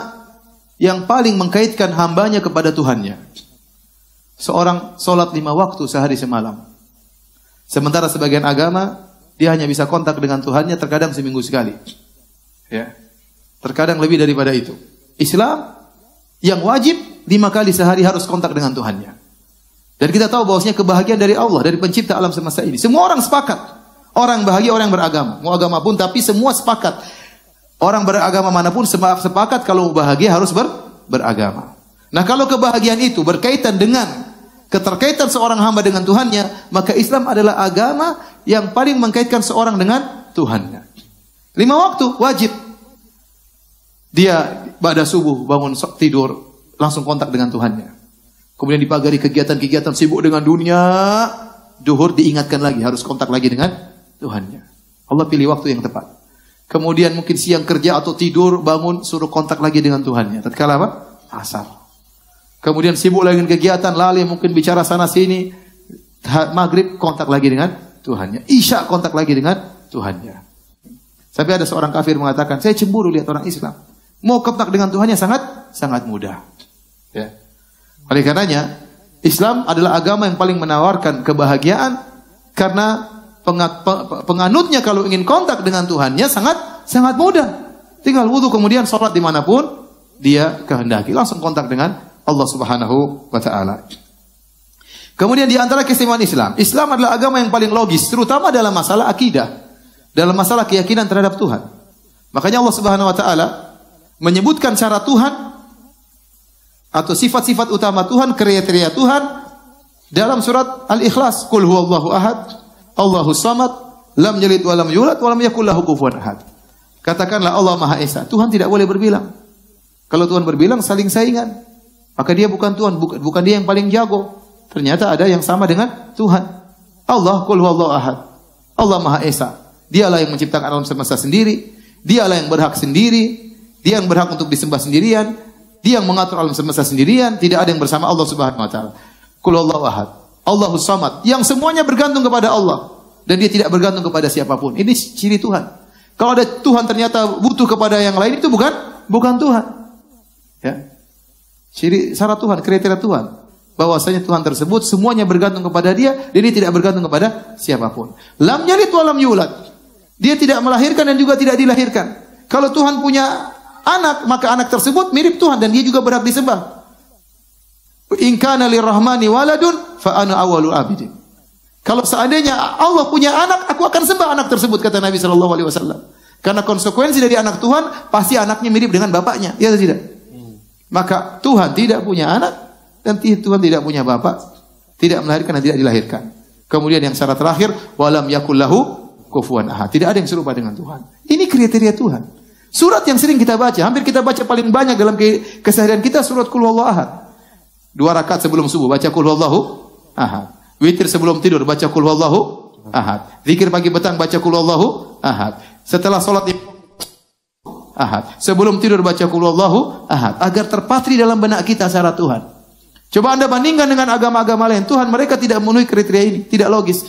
yang paling mengkaitkan hambanya kepada Tuhannya. Seorang sholat 5 waktu sehari semalam. Sementara sebagian agama, dia hanya bisa kontak dengan Tuhannya terkadang seminggu sekali. Ya. Terkadang lebih daripada itu. Islam yang wajib 5 kali sehari harus kontak dengan Tuhannya. Dan kita tahu bahwasanya kebahagiaan dari Allah, dari pencipta alam semesta ini. Semua orang sepakat. Orang bahagia, orang yang beragama. Mau agama pun, tapi semua sepakat. Orang beragama manapun sepakat kalau bahagia harus beragama. Nah, kalau kebahagiaan itu berkaitan dengan keterkaitan seorang hamba dengan Tuhannya, maka Islam adalah agama yang paling mengkaitkan seorang dengan Tuhannya. 5 waktu wajib. Dia pada subuh bangun tidur langsung kontak dengan Tuhannya. Kemudian di pagi hari kegiatan-kegiatan sibuk dengan dunia, duhur diingatkan lagi harus kontak lagi dengan Tuhannya. Allah pilih waktu yang tepat. Kemudian mungkin siang kerja atau tidur, bangun suruh kontak lagi dengan Tuhannya. Tatkala apa? Asar. Kemudian sibuk lagi dengan kegiatan, lalai mungkin bicara sana sini. Maghrib kontak lagi dengan Tuhannya. Isya kontak lagi dengan Tuhannya. Sampai ada seorang kafir mengatakan, saya cemburu lihat orang Islam. Mau kontak dengan Tuhannya sangat mudah. Ya. Oleh karenanya, Islam adalah agama yang paling menawarkan kebahagiaan karena penganutnya kalau ingin kontak dengan Tuhannya sangat mudah. Tinggal wudu kemudian sholat dimanapun dia kehendaki, langsung kontak dengan Allah Subhanahu wa taala. Kemudian di antara keistimewaan Islam, Islam adalah agama yang paling logis, terutama dalam masalah akidah, dalam masalah keyakinan terhadap Tuhan. Makanya Allah Subhanahu wa taala menyebutkan cara Tuhan atau sifat-sifat utama Tuhan, kriteria Tuhan dalam surat Al-Ikhlas, Qul huwallahu ahad, Allahus samad, lam yalid wa lam yulad wa lam yakul lahu kufuwan ahad. Katakanlah Allah Maha Esa. Tuhan tidak boleh berbilang. Kalau Tuhan berbilang saling saingan, maka dia bukan Tuhan, bukan dia yang paling jago. Ternyata ada yang sama dengan Tuhan. Allah, Qul huwallahu ahad, Allah Maha Esa. Dialah yang menciptakan alam semesta sendiri, dialah yang berhak sendiri, dia yang berhak untuk disembah sendirian. Dia yang mengatur alam semesta sendirian, tidak ada yang bersama Allah Subhanahu wa taala. Qul huwallahu ahad, Allahus samad, yang semuanya bergantung kepada Allah dan dia tidak bergantung kepada siapapun. Ini ciri Tuhan. Kalau ada Tuhan ternyata butuh kepada yang lain, itu bukan Tuhan. Ya. Ciri syarat Tuhan, kriteria Tuhan, bahwasanya Tuhan tersebut semuanya bergantung kepada dia dan dia tidak bergantung kepada siapapun. Lam yalid wa lam yulad. Dia tidak melahirkan dan juga tidak dilahirkan. Kalau Tuhan punya anak, maka anak tersebut mirip Tuhan dan dia juga berhak disembah. In kana lirrahmani waladun fa ana awwalul abidin. Kalau seandainya Allah punya anak, aku akan sembah anak tersebut, kata Nabi sallallahu alaihi wasallam. Karena konsekuensi dari anak Tuhan pasti anaknya mirip dengan bapaknya, ya atau tidak? Maka Tuhan tidak punya anak dan Tuhan tidak punya bapak, tidak melahirkan dan tidak dilahirkan. Kemudian yang syarat terakhir, walam yakul lahu kufuwan ahad. Tidak ada yang serupa dengan Tuhan. Ini kriteria Tuhan. Surat yang sering kita baca, hampir kita baca paling banyak dalam keseharian kita, surat Qul huwallahu ahad. 2 rakaat sebelum subuh baca Qul huwallahu ahad. Witir sebelum tidur baca Qul huwallahu ahad. Zikir pagi petang baca Qul huwallahu ahad. Setelah salat ahad. Sebelum tidur baca Qul huwallahu ahad, agar terpatri dalam benak kita syarat Tuhan. Coba Anda bandingkan dengan agama-agama lain, Tuhan mereka tidak memenuhi kriteria ini, tidak logis.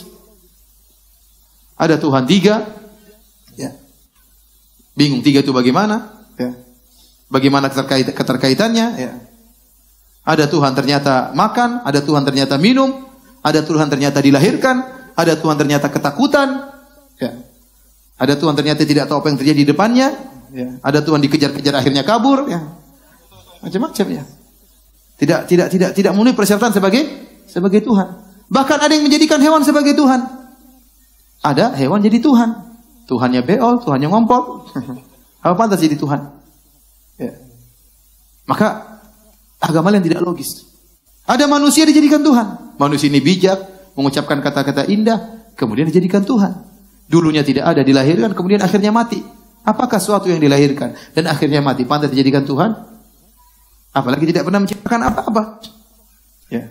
Ada Tuhan 3, ya. Bingung 3 itu bagaimana? Ya. Bagaimana keterkaitannya? Ya. Ada Tuhan ternyata makan, ada Tuhan ternyata minum, ada Tuhan ternyata dilahirkan, ada Tuhan ternyata ketakutan, ya. Ada Tuhan ternyata tidak tahu apa yang terjadi di depannya, ya. Ada Tuhan dikejar-kejar akhirnya kabur, ya. Macam-macam, ya. Tidak memenuhi persyaratan sebagai Tuhan. Bahkan ada yang menjadikan hewan sebagai Tuhan. Ada hewan jadi Tuhan. Tuhannya beol, Tuhannya ngompol. Apa pantas jadi Tuhan? Ya. Maka agama lain tidak logis. Ada manusia dijadikan Tuhan. Manusia ini bijak, mengucapkan kata-kata indah, kemudian dijadikan Tuhan. Dulunya tidak ada, dilahirkan, kemudian akhirnya mati. Apakah suatu yang dilahirkan dan akhirnya mati pantas dijadikan Tuhan? Apalagi tidak pernah menciptakan apa-apa. Ya.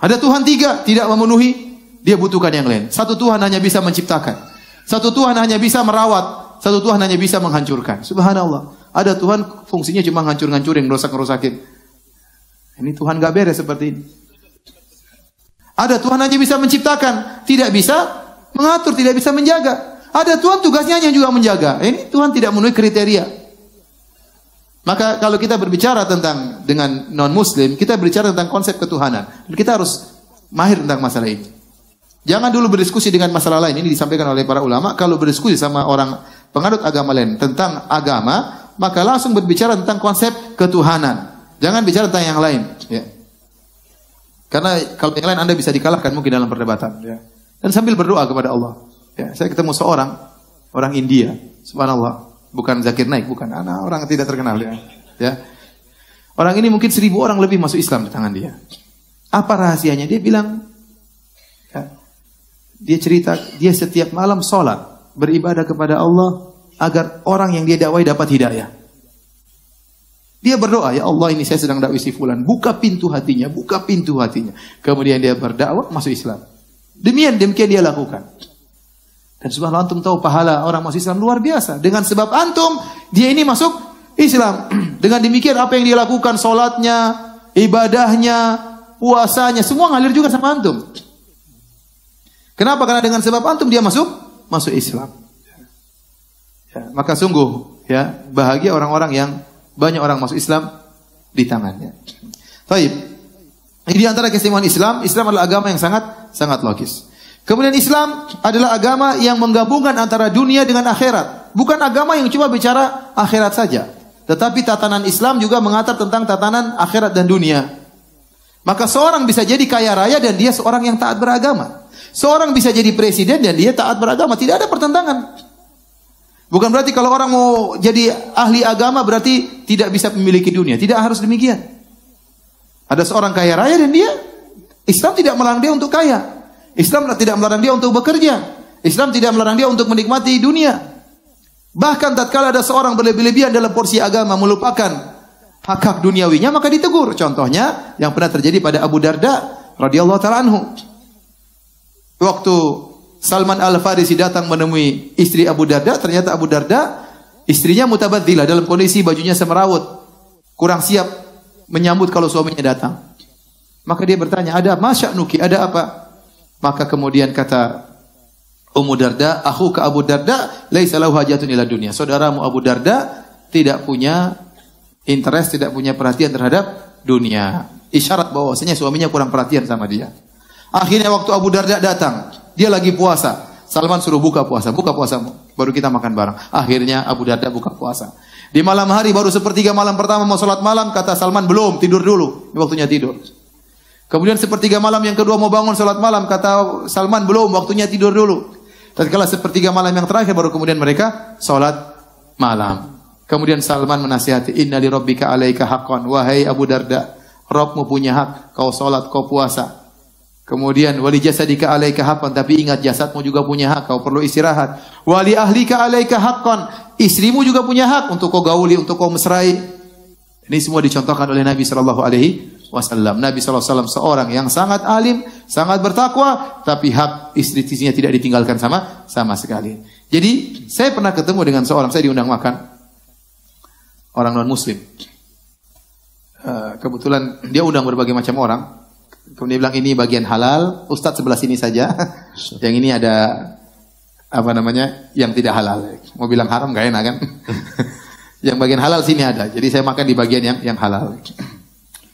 Ada Tuhan tiga, tidak memenuhi, dia butuhkan yang lain. Satu Tuhan hanya bisa menciptakan. Satu Tuhan hanya bisa merawat. Satu Tuhan hanya bisa menghancurkan. Subhanallah. Ada Tuhan fungsinya cuma hancur-hancurin, ngerusak-ngerusakin. Ini Tuhan gak beres seperti ini. Ada Tuhan hanya bisa menciptakan, tidak bisa mengatur, tidak bisa menjaga. Ada Tuhan tugasnya hanya juga menjaga. Ini Tuhan tidak memenuhi kriteria. Maka kalau kita berbicara tentang dengan non-muslim, kita berbicara tentang konsep ketuhanan. Dan kita harus mahir tentang masalah ini. Jangan dulu berdiskusi dengan masalah lain. Ini disampaikan oleh para ulama. Kalau berdiskusi sama orang penganut agama lain tentang agama, maka langsung berbicara tentang konsep ketuhanan. Jangan bicara tentang yang lain. Ya. Karena kalau yang lain Anda bisa dikalahkan mungkin dalam perdebatan. Ya. Dan sambil berdoa kepada Allah. Ya. Saya ketemu seorang orang India, subhanallah. Bukan Zakir Naik, bukan. Orang tidak terkenal. Ya. Orang ini mungkin 1000 orang lebih masuk Islam di tangan dia. Apa rahasianya? Dia bilang, ya, dia cerita, dia setiap malam sholat, beribadah kepada Allah, agar orang yang dia dakwai dapat hidayah. Dia berdoa, ya Allah ini saya sedang dakwai si fulan, buka pintu hatinya, buka pintu hatinya. Kemudian dia berdakwah, masuk Islam. Demikian dia lakukan. Dan subhanallah, antum tahu pahala orang masuk Islam luar biasa. Dengan sebab antum, dia ini masuk Islam. Dengan demikian apa yang dia lakukan, sholatnya, ibadahnya, puasanya, semua ngalir juga sama antum. Kenapa? Karena dengan sebab antum dia masuk Islam. Ya, maka sungguh ya bahagia orang-orang yang banyak orang masuk Islam di tangannya. Baik. Ini di antara keistimewaan Islam. Islam adalah agama yang sangat logis. Kemudian Islam adalah agama yang menggabungkan antara dunia dengan akhirat. Bukan agama yang cuma bicara akhirat saja. Tetapi tatanan Islam juga mengatur tentang tatanan akhirat dan dunia. Maka seorang bisa jadi kaya raya dan dia seorang yang taat beragama. Seorang bisa jadi presiden dan dia taat beragama. Tidak ada pertentangan. Bukan berarti kalau orang mau jadi ahli agama berarti tidak bisa memiliki dunia. Tidak harus demikian. Ada seorang kaya raya dan dia, Islam tidak melarang dia untuk kaya. Islam tidak melarang dia untuk bekerja. Islam tidak melarang dia untuk menikmati dunia. Bahkan tatkala ada seorang berlebih-lebihan dalam porsi agama melupakan hak-hak duniawinya maka ditegur. Contohnya yang pernah terjadi pada Abu Darda radhiyallahu taala anhu. Waktu Salman Al-Farisi datang menemui istri Abu Darda, ternyata Abu Darda istrinya mutabadzilah dalam kondisi bajunya semrawut, kurang siap menyambut kalau suaminya datang. Maka dia bertanya, "Ada masya'nuki? Ada apa?" Maka kemudian kata Ummu Darda, "Akhuka Abu Darda laisa lahu hajatun ila dunya." Saudaramu Abu Darda tidak punya interest, tidak punya perhatian terhadap dunia. Isyarat bahwasanya suaminya kurang perhatian sama dia. Akhirnya waktu Abu Darda datang, dia lagi puasa. Salman suruh buka puasamu, baru kita makan bareng. Akhirnya Abu Darda buka puasa. Di malam hari baru sepertiga malam pertama mau sholat malam, kata Salman belum, tidur dulu. Waktunya tidur. Kemudian sepertiga malam yang kedua mau bangun sholat malam, kata Salman belum, waktunya tidur dulu. Tatkala sepertiga malam yang terakhir baru kemudian mereka sholat malam. Kemudian Salman menasihati, "Inna li rabbika 'alaika haqqan." Wahai Abu Darda, Rabbmu punya hak, kau sholat, kau puasa. Kemudian wali jasadika 'alaika haqqan, tapi ingat jasadmu juga punya hak, kau perlu istirahat. Wali ahlika 'alaika haqqan, istrimu juga punya hak untuk kau gauli, untuk kau mesrai. Ini semua dicontohkan oleh Nabi sallallahu alaihi wasallam. Nabi sallallahu alaihi wasallam seorang yang sangat alim, sangat bertakwa, tapi hak istri-istrinya tidak ditinggalkan sama sekali. Jadi, saya pernah ketemu dengan seorang, saya diundang makan, orang non-muslim. Kebetulan dia undang berbagai macam orang. Kemudian dia bilang ini bagian halal, Ustadz sebelah sini saja. Yang ini ada yang tidak halal. Mau bilang haram gak enak kan? Yang bagian halal sini ada. Jadi saya makan di bagian yang halal.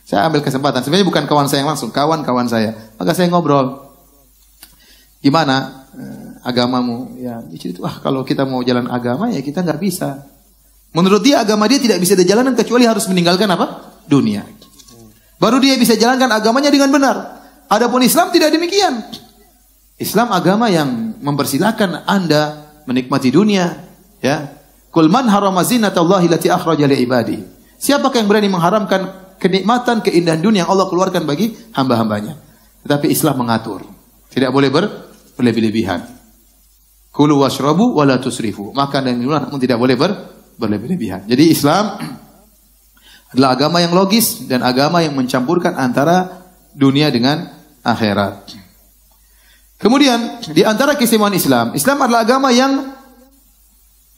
Saya ambil kesempatan. Sebenarnya bukan kawan saya yang langsung, kawan-kawan saya. Maka saya ngobrol. Gimana agamamu? Ya, itu kalau kita mau jalan agama ya kita nggak bisa. Menurut dia agama dia tidak bisa dijalankan kecuali harus meninggalkan apa? Dunia. Baru dia bisa jalankan agamanya dengan benar. Adapun Islam tidak demikian. Islam agama yang mempersilahkan Anda menikmati dunia, ya. Qul man harrama zinatallahi allati akhraja li ibadi. Siapakah yang berani mengharamkan kenikmatan, keindahan dunia yang Allah keluarkan bagi hamba-hambanya? Tetapi Islam mengatur. Tidak boleh berlebih-lebihan. Kulu washrabu wa la tusrifu. Makan dan minum namun tidak boleh berlebih-lebihan. Jadi Islam adalah agama yang logis dan agama yang mencampurkan antara dunia dengan akhirat. Kemudian di antara keistimewaan Islam, Islam adalah agama yang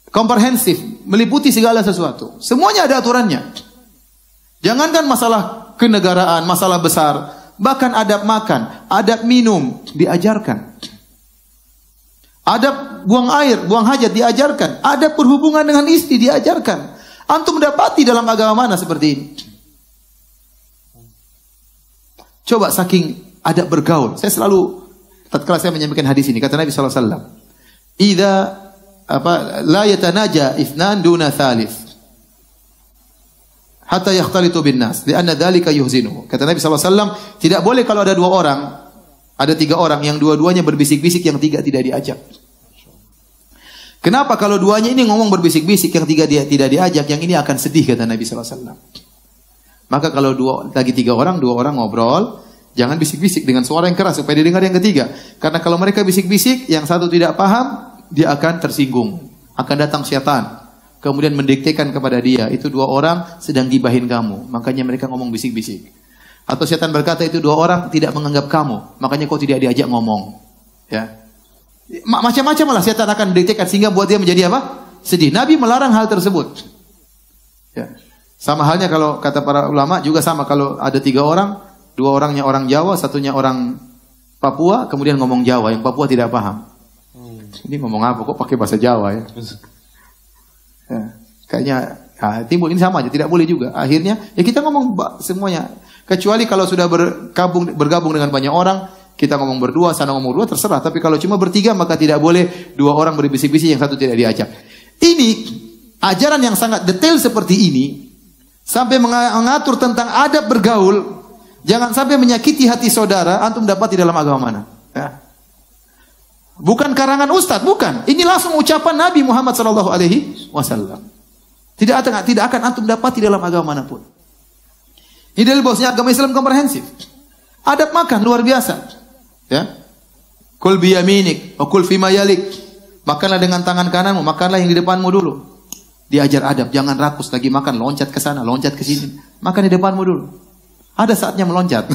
komprehensif, meliputi segala sesuatu. Semuanya ada aturannya. Jangankan masalah kenegaraan, masalah besar, bahkan adab makan, adab minum diajarkan. Adab buang air, buang hajat diajarkan. Adab berhubungan dengan istri diajarkan. Antum mendapati dalam agama mana seperti ini? Coba saking adab bergaul. Saya selalu tatkala saya menyampaikan hadis ini, kata Nabi sallallahu alaihi wasallam, "Idza la yatanaja itsnan duna thalith hatta yakhtalitu bin nas, li'anna dzalika yuhzinuhu." Kata Nabi sallallahu alaihi wasallam, tidak boleh kalau ada dua orang, ada tiga orang yang dua-duanya berbisik-bisik, yang tiga tidak diajak. Kenapa kalau duanya ini ngomong berbisik-bisik, yang tiga dia tidak diajak, yang ini akan sedih, kata Nabi sallallahu alaihi wasallam. Maka kalau dua orang ngobrol, jangan bisik-bisik dengan suara yang keras supaya didengar yang ketiga. Karena kalau mereka bisik-bisik, yang satu tidak paham, dia akan tersinggung. Akan datang syaitan. Kemudian mendiktekan kepada dia, itu dua orang sedang gibahin kamu. Makanya mereka ngomong bisik-bisik. Atau syaitan berkata, itu dua orang tidak menganggap kamu. Makanya kau tidak diajak ngomong. Ya. Macam-macam lah syaitan akan mendiktekan sehingga buat dia menjadi apa? Sedih. Nabi melarang hal tersebut. Ya. Sama halnya kalau kata para ulama juga sama. Kalau ada tiga orang, dua orangnya orang Jawa, satunya orang Papua, kemudian ngomong Jawa, yang Papua tidak paham. Ini ngomong apa? Kok pakai bahasa Jawa ya? Ya kayaknya timbul ini sama aja, tidak boleh juga. Akhirnya ya kita ngomong semuanya. Kecuali kalau sudah bergabung dengan banyak orang, kita ngomong berdua, sana ngomong berdua, terserah. Tapi kalau cuma bertiga, maka tidak boleh dua orang berbisik-bisik, yang satu tidak diajak. Ini ajaran yang sangat detail seperti ini, sampai mengatur tentang adab bergaul. Jangan sampai menyakiti hati saudara, antum dapat di dalam agama mana? Ya. Bukan karangan ustaz, bukan. Ini langsung ucapan Nabi Muhammad SAW. Tidak akan antum dapat di dalam agama manapun. Ini dalil bahwasanya agama Islam komprehensif. Adab makan luar biasa. Ya. Kul biyaminik, wa kul fima yalik. Makanlah dengan tangan kananmu, makanlah yang di depanmu dulu. Diajar adab, jangan rakus lagi makan, loncat ke sana, loncat ke sini. Makan di depanmu dulu. Ada saatnya meloncat.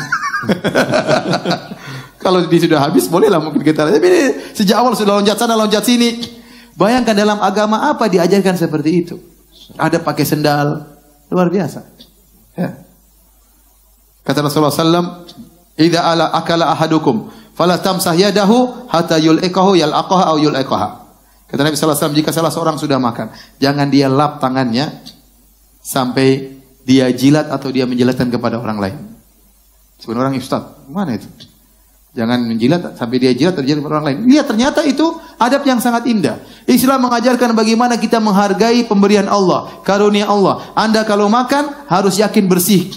Kalau sudah habis, bolehlah mungkin kita. Tapi ini sejak awal sudah loncat sana, loncat sini. Bayangkan dalam agama apa diajarkan seperti itu. Ada pakai sendal, luar biasa. Ya. Kata Rasulullah SAW, "Idza akala ahadukum, fala tamsah yadahu hatta yul'iqahu yal'aqaha aw yul'iqaha." Kata Nabi SAW, jika salah seorang sudah makan, jangan dia lap tangannya sampai dia jilat atau dia menjilatkan kepada orang lain. Sebenarnya orang Ustaz, mana itu? Jangan menjilat sampai dia jilat atau jilat kepada orang lain. Lihat, ternyata itu adab yang sangat indah. Islam mengajarkan bagaimana kita menghargai pemberian Allah, karunia Allah. Anda kalau makan harus yakin bersih.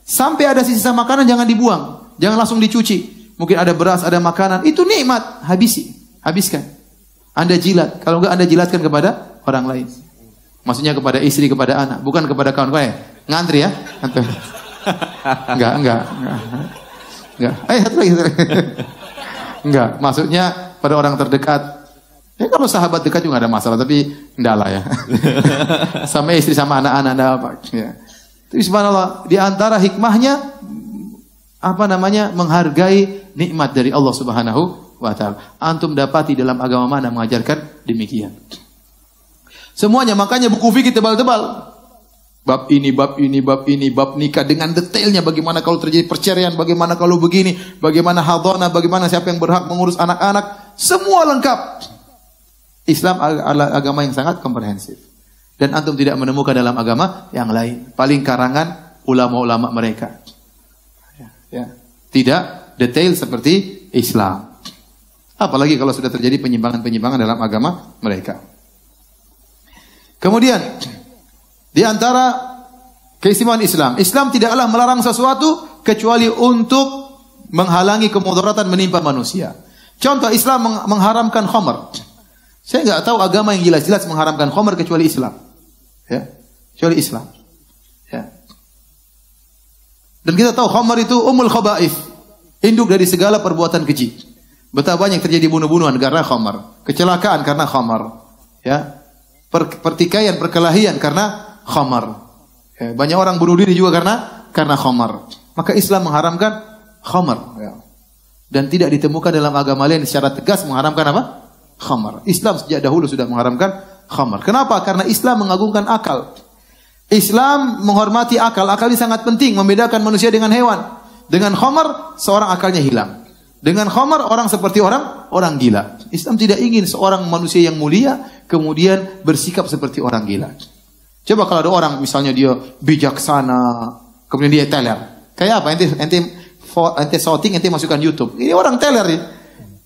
Sampai ada sisa makanan jangan dibuang, jangan langsung dicuci. Mungkin ada beras, ada makanan, itu nikmat, habiskan. Anda jilat, kalau enggak Anda jilatkan kepada orang lain. Maksudnya kepada istri, kepada anak, bukan kepada kawan-kawan. Ngantri ya? Enggak. Satu lagi. Enggak, maksudnya pada orang terdekat. Ya kalau sahabat dekat juga ada masalah, tapi enggak lah ya. Sama istri, sama anak-anak, enggak apa. Ya. Tapi subhanallah, di antara hikmahnya menghargai nikmat dari Allah Subhanahu wa taala. Antum dapati dalam agama mana mengajarkan demikian. Semuanya, makanya buku fikih tebal-tebal. Bab ini, bab nikah dengan detailnya, bagaimana kalau terjadi perceraian, bagaimana kalau begini, bagaimana hadhanah, bagaimana siapa yang berhak mengurus anak-anak, semua lengkap. Islam adalah agama yang sangat komprehensif. Dan antum tidak menemukan dalam agama yang lain. Paling karangan ulama-ulama mereka. Ya. Tidak detail seperti Islam. Apalagi kalau sudah terjadi penyimpangan-penyimpangan dalam agama mereka. Kemudian, di antara keistimewaan Islam, Islam tidaklah melarang sesuatu kecuali untuk menghalangi kemudaratan menimpa manusia. Contoh, Islam mengharamkan khamar. Saya enggak tahu agama yang jelas-jelas mengharamkan khamar kecuali Islam. Ya, kecuali Islam. Ya. Dan kita tahu khamar itu ummul khaba'ith, induk dari segala perbuatan keji. Betapa banyak terjadi bunuh-bunuhan karena khamar, kecelakaan karena khamar, ya, pertikaian, perkelahian karena khamar. Ya, banyak orang bunuh diri juga karena khamar. Maka Islam mengharamkan khamar, ya. Dan tidak ditemukan dalam agama lain secara tegas mengharamkan apa? Khamar. Islam sejak dahulu sudah mengharamkan khamar. Kenapa? Karena Islam mengagungkan akal. Islam menghormati akal. Akal ini sangat penting, membedakan manusia dengan hewan. Dengan khamar, seorang akalnya hilang. Dengan khamar, orang seperti orang gila. Islam tidak ingin seorang manusia yang mulia kemudian bersikap seperti orang gila. Coba kalau ada orang misalnya dia bijaksana, kemudian dia teler. Kayak apa? Ente shouting, ente masukkan YouTube. Ini orang teler ya.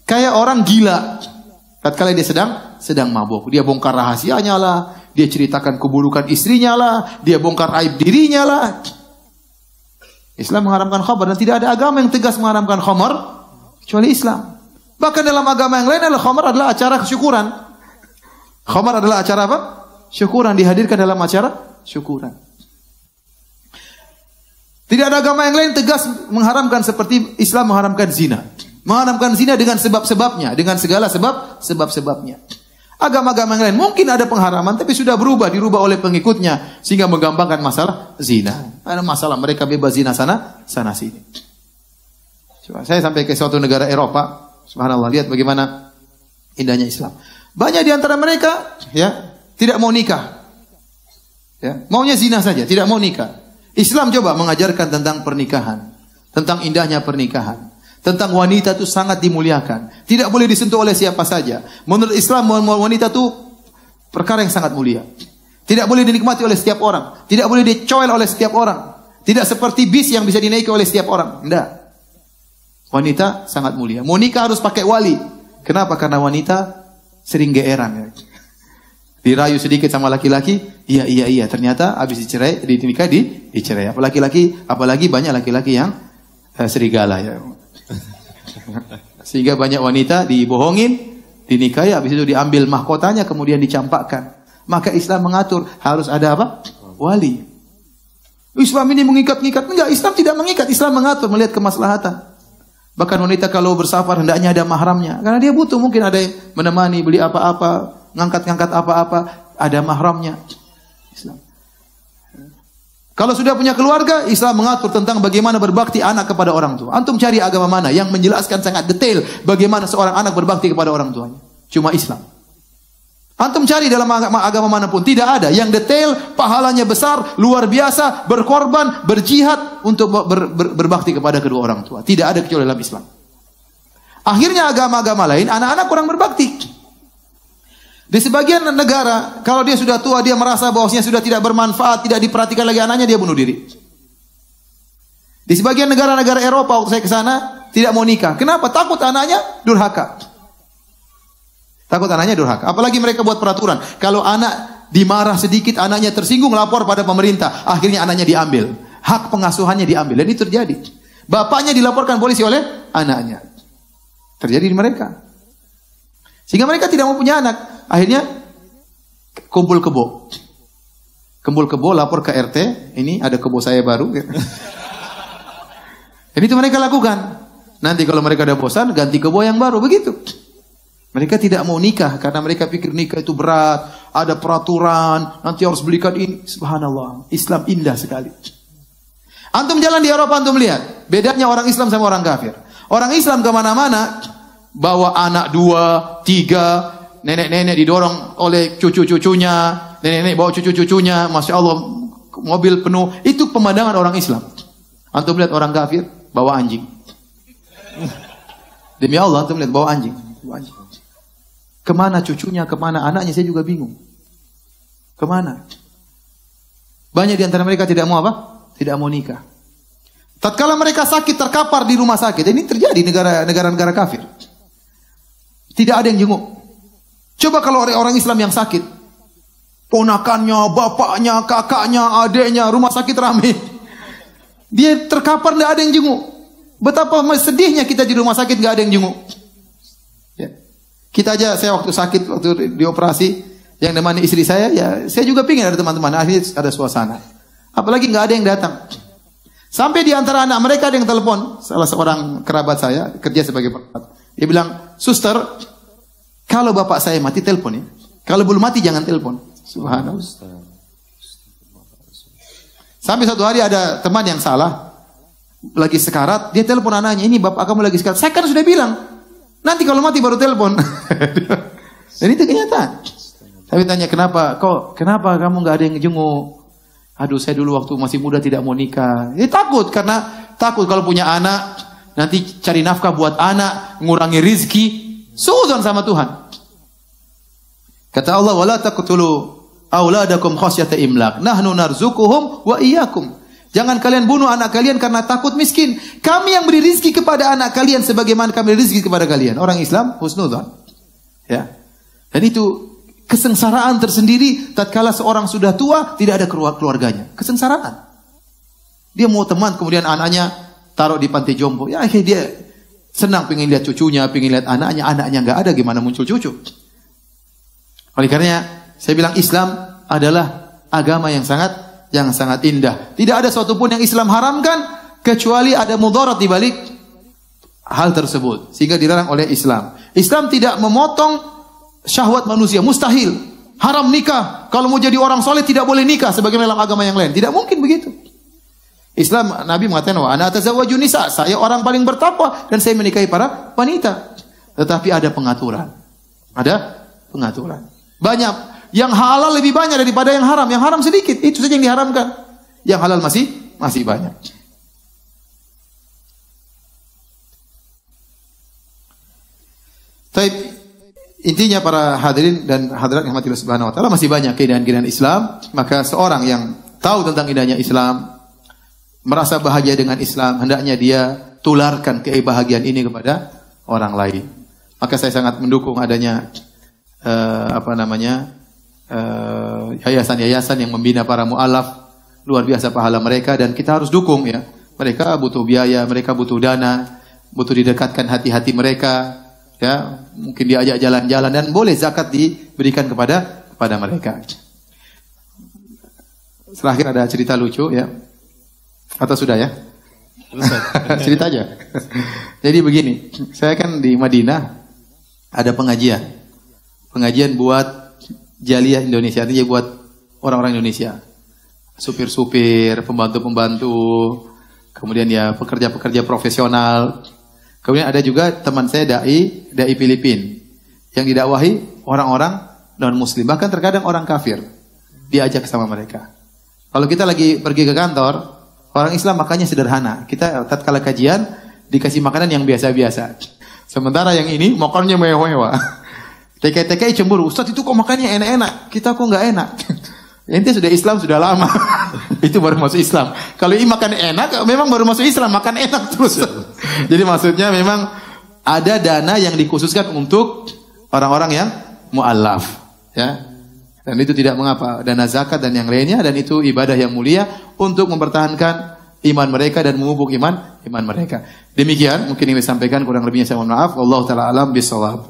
Kayak orang gila. Tatkala dia sedang mabuk, dia bongkar rahasianya lah, dia ceritakan keburukan istrinya lah, dia bongkar aib dirinya lah. Islam mengharamkan khamar dan tidak ada agama yang tegas mengharamkan khamar kecuali Islam. Bahkan dalam agama yang lain adalah khamar adalah acara syukuran. Khamar adalah acara apa? Syukuran, dihadirkan dalam acara syukuran. Tidak ada agama yang lain tegas mengharamkan seperti Islam mengharamkan zina. Mengharamkan zina dengan sebab-sebabnya, dengan segala sebab-sebabnya. Agama-agama yang lain mungkin ada pengharaman tapi sudah dirubah oleh pengikutnya sehingga menggampangkan masalah zina. Ada masalah mereka bebas zina sana sini. Coba saya sampai ke suatu negara Eropa, subhanallah, lihat bagaimana indahnya Islam. Banyak di antara mereka ya tidak mau nikah. Ya, maunya zina saja, tidak mau nikah. Islam coba mengajarkan tentang pernikahan, tentang indahnya pernikahan. Tentang wanita itu sangat dimuliakan. Tidak boleh disentuh oleh siapa saja. Menurut Islam, wanita itu perkara yang sangat mulia. Tidak boleh dinikmati oleh setiap orang. Tidak boleh dicoel oleh setiap orang. Tidak seperti bis yang bisa dinaiki oleh setiap orang. Tidak. Wanita sangat mulia. Mau nikah harus pakai wali. Kenapa? Karena wanita sering geeran. Ya. Dirayu sedikit sama laki-laki. Iya. Ternyata habis dicerai, dicerai. Apalagi banyak laki-laki yang serigala. Ya. Sehingga banyak wanita dibohongin, dinikahi, habis itu diambil mahkotanya, kemudian dicampakkan. Maka Islam mengatur harus ada apa? Wali. Islam ini mengikat-ngikat. Enggak, Islam tidak mengikat. Islam mengatur, melihat kemaslahatan. Bahkan wanita kalau bersafar hendaknya ada mahramnya. Karena dia butuh, mungkin ada yang menemani, beli apa-apa, ngangkat-ngangkat apa-apa, ada mahramnya. Islam. Kalau sudah punya keluarga, Islam mengatur tentang bagaimana berbakti anak kepada orang tua. Antum cari agama mana yang menjelaskan sangat detail bagaimana seorang anak berbakti kepada orang tuanya. Cuma Islam. Antum cari dalam agama manapun, tidak ada yang detail, pahalanya besar, luar biasa, berkorban, berjihad untuk berbakti kepada kedua orang tua. Tidak ada kecuali dalam Islam. Akhirnya agama-agama lain, anak-anak kurang berbakti. Di sebagian negara, kalau dia sudah tua, dia merasa bahwasanya sudah tidak bermanfaat, tidak diperhatikan lagi anaknya, dia bunuh diri. Di sebagian negara-negara Eropa, waktu saya ke sana, tidak mau nikah. Kenapa? Takut anaknya durhaka. Takut anaknya durhaka. Apalagi mereka buat peraturan. Kalau anak dimarah sedikit, anaknya tersinggung, lapor pada pemerintah. Akhirnya anaknya diambil. Hak pengasuhannya diambil. Dan itu terjadi. Bapaknya dilaporkan polisi oleh anaknya. Terjadi di mereka. Sehingga mereka tidak mau punya anak. Akhirnya kumpul kebo. Kumpul kebo, lapor ke RT, ini ada kebo saya baru. Jadi itu mereka lakukan. Nanti kalau mereka ada bosan, ganti kebo yang baru, begitu. Mereka tidak mau nikah karena mereka pikir nikah itu berat, ada peraturan, nanti harus belikan ini. Subhanallah, Islam indah sekali. Antum jalan di Eropa, antum lihat bedanya orang Islam sama orang kafir. Orang Islam kemana-mana bawa anak 2, 3. Nenek-nenek didorong oleh cucu-cucunya, nenek-nenek bawa cucu-cucunya, Masya Allah, mobil penuh. Itu pemandangan orang Islam. Antum lihat orang kafir bawa anjing. Demi Allah, antum lihat bawa anjing. Kemana cucunya, kemana anaknya, saya juga bingung. Kemana? Banyak di antara mereka tidak mau apa? Tidak mau nikah. Tatkala mereka sakit terkapar di rumah sakit, ini terjadi negara-negara kafir. Tidak ada yang jenguk. Coba kalau orang Islam yang sakit, ponakannya, bapaknya, kakaknya, adeknya, rumah sakit ramai. Dia terkapar, tidak ada yang jenguk. Betapa sedihnya kita di rumah sakit nggak ada yang jenguk. Ya. Kita aja, saya waktu sakit, waktu dioperasi, yang nemani istri saya, ya saya juga pingin ada teman-teman. Akhirnya ada suasana. Apalagi nggak ada yang datang. Sampai di antara anak mereka ada yang telepon, salah seorang kerabat saya kerja sebagai perawat. Dia bilang, suster, kalau bapak saya mati telepon ya. Kalau belum mati jangan telepon. Subhanallah. Sampai suatu hari ada teman yang salah, lagi sekarat, dia telepon anaknya, ini bapak kamu lagi sekarat. Saya kan sudah bilang, nanti kalau mati baru telepon. Dan itu kenyataan. Tapi tanya kenapa kamu nggak ada yang jenguk? Aduh, saya dulu waktu masih muda tidak mau nikah. Takut kalau punya anak nanti cari nafkah buat anak, ngurangi rizki, suudzon sama Tuhan. Kata Allah, wala taqtulu auladakum khasyata imlaq. Nahnu narzuquhum wa iyyakum. Jangan kalian bunuh anak kalian karena takut miskin. Kami yang beri rizki kepada anak kalian sebagaimana kami beri rizki kepada kalian. Orang Islam husnudzon. Ya. Dan itu kesengsaraan tersendiri tatkala seorang sudah tua tidak ada keluarganya. Kesengsaraan. Dia mau teman, kemudian anaknya taruh di panti jompo. Ya, dia senang pengen lihat cucunya, pengen lihat anaknya nggak ada, gimana muncul cucu? Oleh karenanya saya bilang Islam adalah agama yang sangat indah. Tidak ada suatu pun yang Islam haramkan kecuali ada mudarat di balik hal tersebut, sehingga dilarang oleh Islam. Islam tidak memotong syahwat manusia, mustahil. Haram nikah. Kalau mau jadi orang soleh tidak boleh nikah sebagaimana dalam agama yang lain. Tidak mungkin begitu. Islam, Nabi mengatakan, wa ana atazawwaju nisa, saya orang paling bertakwa dan saya menikahi para wanita. Tetapi ada pengaturan. Ada pengaturan. Banyak yang halal lebih banyak daripada yang haram. Yang haram sedikit, itu saja yang diharamkan. Yang halal masih banyak. Taib. Intinya para hadirin dan hadirat yang rahmatillah subhanahu wa ta'ala, masih banyak keindahan-keindahan Islam. Maka seorang yang tahu tentang indahnya Islam, merasa bahagia dengan Islam, hendaknya dia tularkan kebahagiaan ini kepada orang lain. Maka saya sangat mendukung adanya yayasan-yayasan yang membina para mu'alaf. Luar biasa pahala mereka dan kita harus dukung ya. Mereka butuh biaya, mereka butuh dana, butuh didekatkan hati-hati mereka. Ya, mungkin diajak jalan-jalan dan boleh zakat diberikan kepada mereka. Terakhir ada cerita lucu ya. Atau sudah ya? Cerita aja. Jadi begini, saya kan di Madinah ada pengajian. Pengajian buat Jaliyah Indonesia, artinya buat orang-orang Indonesia. Supir-supir, pembantu-pembantu, kemudian ya pekerja-pekerja profesional. Kemudian ada juga teman saya dai Filipin yang didakwahi orang-orang non-muslim, bahkan terkadang orang kafir diajak sama mereka. Kalau kita lagi pergi ke kantor, orang Islam makannya sederhana. Kita tatkala kajian dikasih makanan yang biasa-biasa. Sementara yang ini makannya mewah-mewah. TK-TK cemburu, Ustaz itu kok makannya enak-enak, kita kok nggak enak. Intinya sudah Islam sudah lama. Itu baru masuk Islam. Kalau ini makan enak, memang baru masuk Islam, makan enak terus. Jadi maksudnya memang ada dana yang dikhususkan untuk orang-orang yang mu'allaf. Ya. Dan itu tidak mengapa. Dana zakat dan yang lainnya, dan itu ibadah yang mulia untuk mempertahankan iman mereka dan memupuk iman mereka. Demikian mungkin yang disampaikan, kurang lebihnya saya mohon maaf. Wallahu taala alam bisawab.